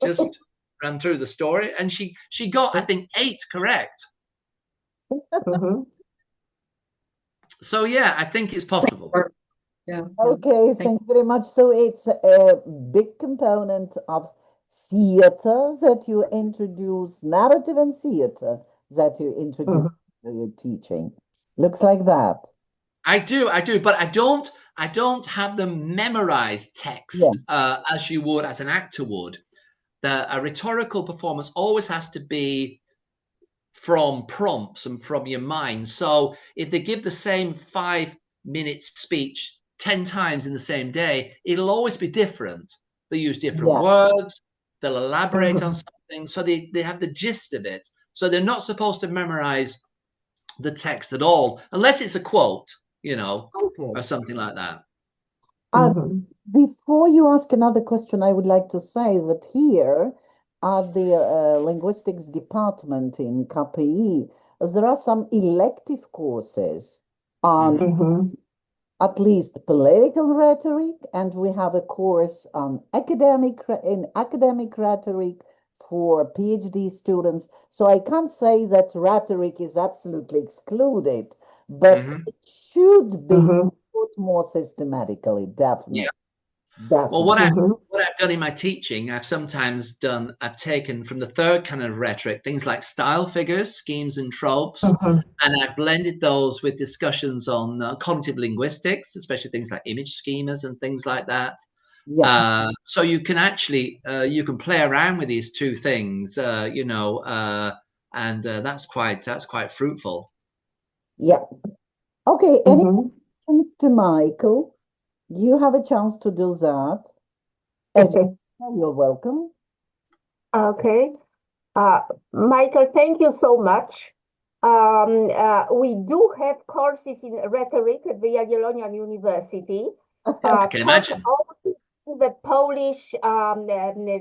just ran through the story, and she got, I think, 8 correct. So yeah, I think it's possible. Yeah. Okay, thank you very much. So it's a big component of theater that you introduce, narrative and theater that you introduce to your teaching. Looks like that. I do, but I don't have them memorize text as you would, as an actor would. A rhetorical performance always has to be from prompts and from your mind. So if they give the same 5-minute speech 10 times in the same day, it'll always be different. They use different words, they'll elaborate on something, so they have the gist of it. So they're not supposed to memorize the text at all, unless it's a quote, you know, or something like that. Before you ask another question, I would like to say that here at the linguistics department in KPI, there are some elective courses on at least political rhetoric, and we have a course on academic rhetoric for PhD students. So I can't say that rhetoric is absolutely excluded, but it should be taught more systematically, definitely. Yeah. Definitely. Well, what I've done in my teaching, I've taken from the third kind of rhetoric, things like style figures, schemes and tropes, and I've blended those with discussions on cognitive linguistics, especially things like image schemas and things like that. Yeah. So you can actually, you can play around with these two things, you know, and that's quite fruitful. Yeah. Okay. Any questions to Michael? You have a chance to do that. You're welcome. Okay. Michael, thank you so much. We do have courses in rhetoric at the Jagiellonian University. I can imagine. The Polish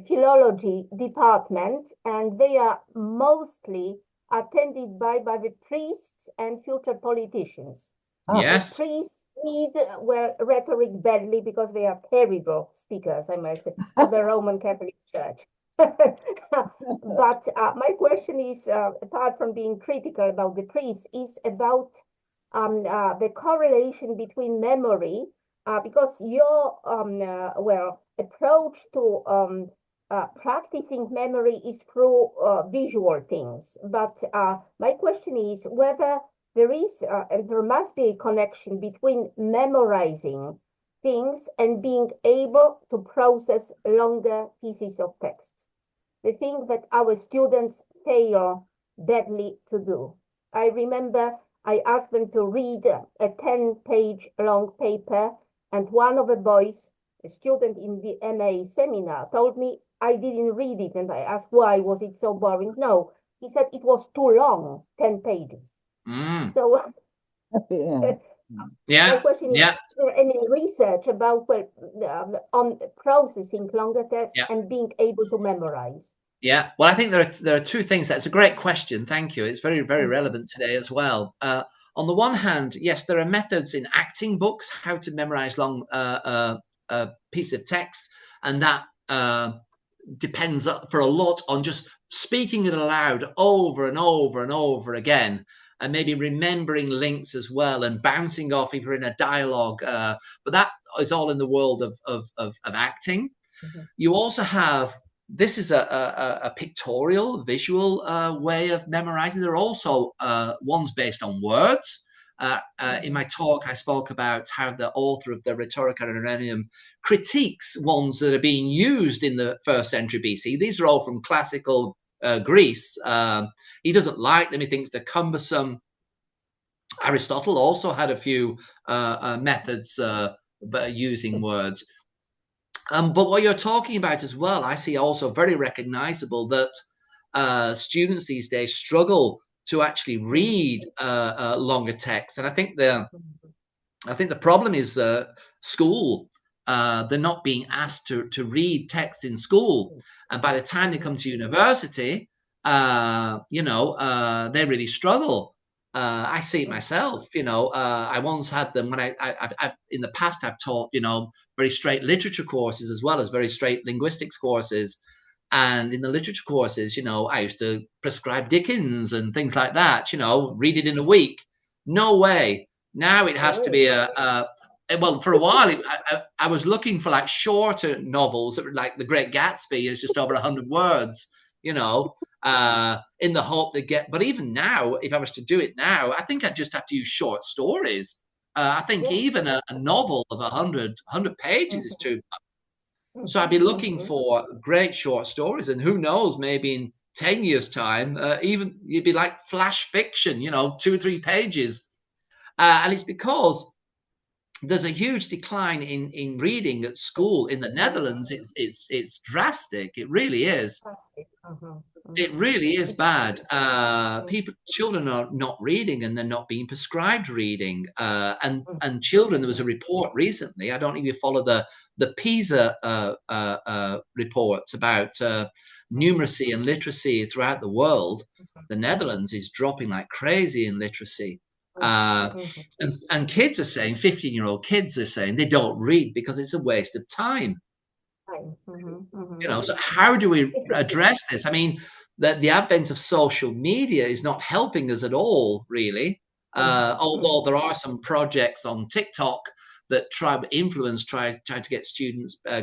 philology department, and they are mostly attended by the priests and future politicians. Yes. The priests need rhetoric badly because they are terrible speakers, I must say, of the Roman Catholic Church. But my question is, apart from being critical about the priests, is about the correlation between memory, because your approach to practicing memory is through visual things. But my question is whether there is and there must be a connection between memorizing things and being able to process longer pieces of text. The thing that our students fail badly to do. I remember I asked them to read a 10-page long paper, and one of the boys, a student in the MA seminar, told me I didn't read it, and I asked why, was it so boring? No, he said it was too long, 10 pages. So my question is, is there any research about on processing longer text and being able to memorize? Yeah, well, I think there are two things. That's a great question. Thank you. It's very, very relevant today as well. On the one hand, yes, there are methods in acting books, how to memorize long piece of text, and that depends for a lot on just speaking it aloud over and over and over again, and maybe remembering links as well and bouncing off if you're in a dialogue. But that is all in the world of acting. You also have, this is a pictorial, visual way of memorizing. There are also ones based on words. In my talk, I spoke about how the author of the Rhetorical critiques ones that are being used in the 1st century BC. These are all from classical Greece. He doesn't like them. He thinks they're cumbersome. Aristotle also had a few methods using words. But what you're talking about as well, I see also very recognizable that students these days struggle to actually read longer text. And I think the problem is school. They're not being asked to read text in school. And by the time they come to university, they really struggle. I see it myself, I once had them when I've in the past, I've taught, very straight literature courses as well as very straight linguistics courses. And in the literature courses, I used to prescribe Dickens and things like that, read it in a week. No way. Now it has to be well, for a while, I was looking for like shorter novels that were like The Great Gatsby is just over 100 words, in the hope they get. But even now, if I was to do it now, I think I'd just have to use short stories. I think even a novel of 100 pages is too much. So I'd be looking for great short stories, and who knows, maybe in 10 years' time, even you'd be like flash fiction, 2 or 3 pages. And it's because there's a huge decline in reading at school in the Netherlands. It's drastic. It really is. It really is bad. Children are not reading, and they're not being prescribed reading. And children, there was a report recently. I don't know if you follow the PISA reports about numeracy and literacy throughout the world. The Netherlands is dropping like crazy in literacy. And kids are saying, 15-year-old kids are saying they don't read because it's a waste of time. So how do we address this? I mean, the advent of social media is not helping us at all, really. Although there are some projects on TikTok that try to get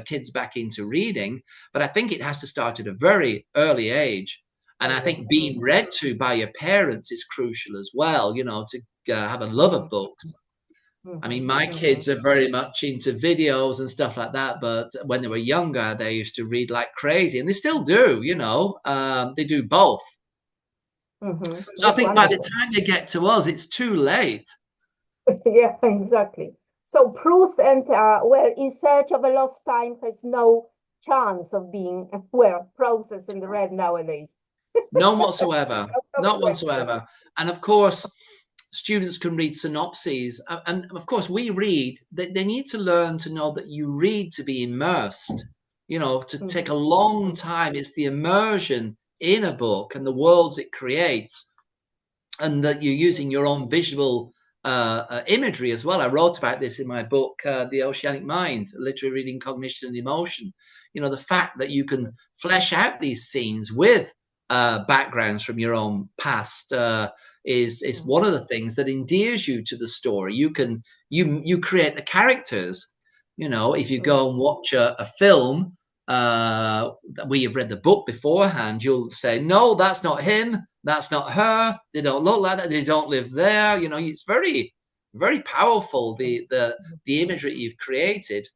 kids back into reading, but I think it has to start at a very early age. And I think being read to by your parents is crucial as well, to have a love of books. I mean, my kids are very much into videos and stuff like that, but when they were younger, they used to read like crazy, and they still do, they do both. So I think by the time they get to us, it's too late. Yeah, exactly. So Proust and, In Search of a Lost Time has no chance of being, processed and read nowadays. None whatsoever. Not whatsoever. And of course, students can read synopses, and of course we read. They need to learn to know that you read to be immersed, to take a long time. It's the immersion in a book and the worlds it creates, and that you're using your own visual imagery as well. I wrote about this in my book, The Oceanic Mind, Literary Reading, Cognition and Emotion. The fact that you can flesh out these scenes with backgrounds from your own past is one of the things that endears you to the story. You create the characters. If you go and watch a film where you've read the book beforehand, you'll say, no, that's not him, that's not her, they don't look like that, they don't live there. It's very, very powerful, the imagery you've created.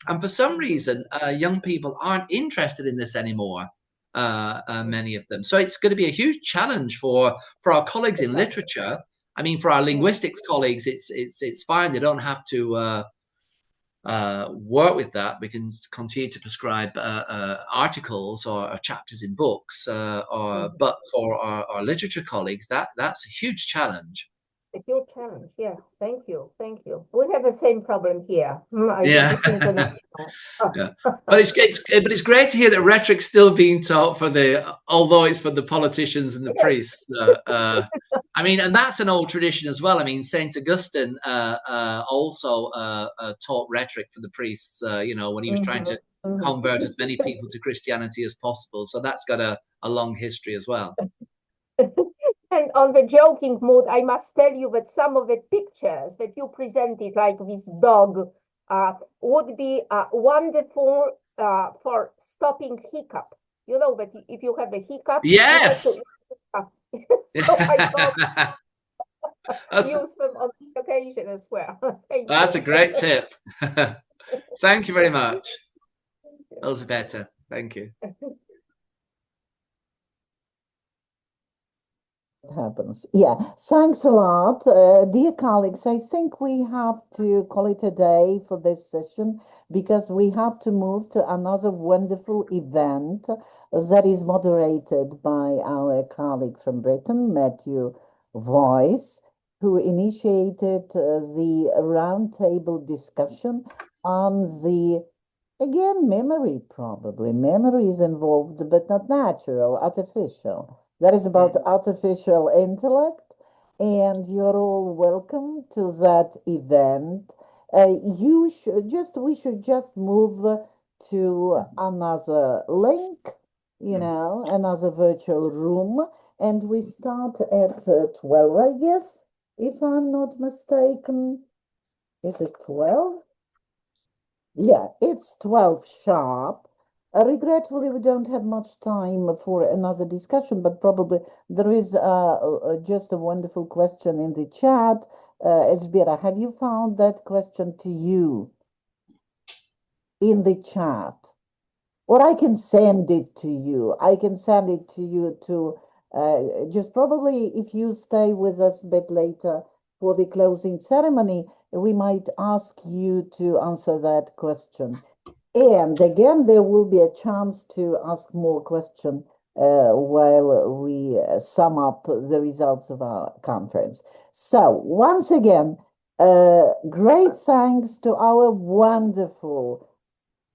And for some reason, young people aren't interested in this anymore. Many of them. So it's going to be a huge challenge for our colleagues in literature. I mean, for our linguistics colleagues, it's fine. They don't have to work with that. We can continue to prescribe articles or chapters in books. But for our literature colleagues, that's a huge challenge. A huge challenge, yeah. Thank you. We have the same problem here. Yeah. But it's great to hear that rhetoric's still being taught although it's for the politicians and the priests. I mean, and that's an old tradition as well. I mean, Saint Augustine also taught rhetoric for the priests. When he was trying to convert as many people to Christianity as possible. So that's got a long history as well. And on the joking mood, I must tell you that some of the pictures that you presented, like this dog, would be wonderful for stopping hiccup. That if you have a hiccup, yes. So I thought use them on this occasion as well. That's a great tip. Thank you very much, Elżbieta. Thank you. Happens. Yeah, thanks a lot. Dear colleagues, I think we have to call it a day for this session because we have to move to another wonderful event that is moderated by our colleague from Britain, Matthew Voice, who initiated the roundtable discussion on again, memory probably. Memory is involved, but not natural, artificial. That is about artificial intellect, and you're all welcome to that event. We should just move to another link, another virtual room, and we start at 12, I guess, if I'm not mistaken. Is it 12? Yeah, it's 12 sharp. Regretfully, we don't have much time for another discussion, but probably there is just a wonderful question in the chat. Elżbieta, have you found that question to you in the chat? or I can send it to you. I can send it to you to just probably if you stay with us a bit later for the closing ceremony, we might ask you to answer that question. And again, there will be a chance to ask more questions while we sum up the results of our conference. So once again, great thanks to our wonderful,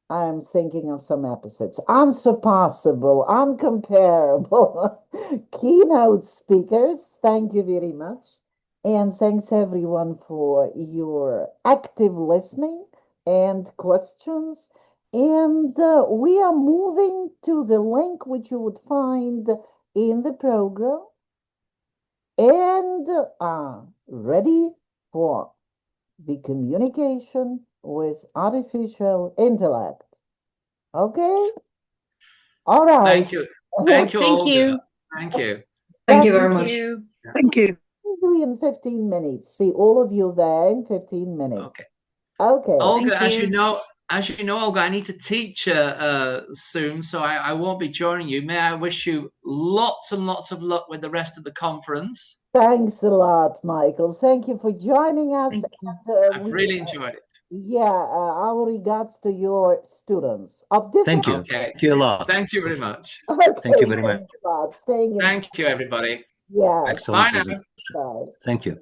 I'm thinking of some episodes, unsurpassable, uncomparable keynote speakers. Thank you very much. And thanks everyone for your active listening and questions. And we are moving to the link which you would find in the program and are ready for the communication with artificial intellect. Okay? All right. Thank you. Thank you, Thank Olga. you. Thank you. Thank you very much. Thank you. In 15 minutes. See all of you there in 15 minutes. Okay. Okay. Olga, Thank as you. you know, Olga, I need to teach soon, so I won't be joining you. May I wish you lots and lots of luck with the rest of the conference. Thanks a lot, Michael. Thank you for joining us. Thank you. And, I've really enjoyed it. yeah, our regards to your students of different. Thank you. Okay. Thank you a lot. Thank you very much. Okay, Thank you very much. thanks a lot. Staying in. Thank you, everybody. Yeah. Excellent Bye now. presentation. Bye. Thank you.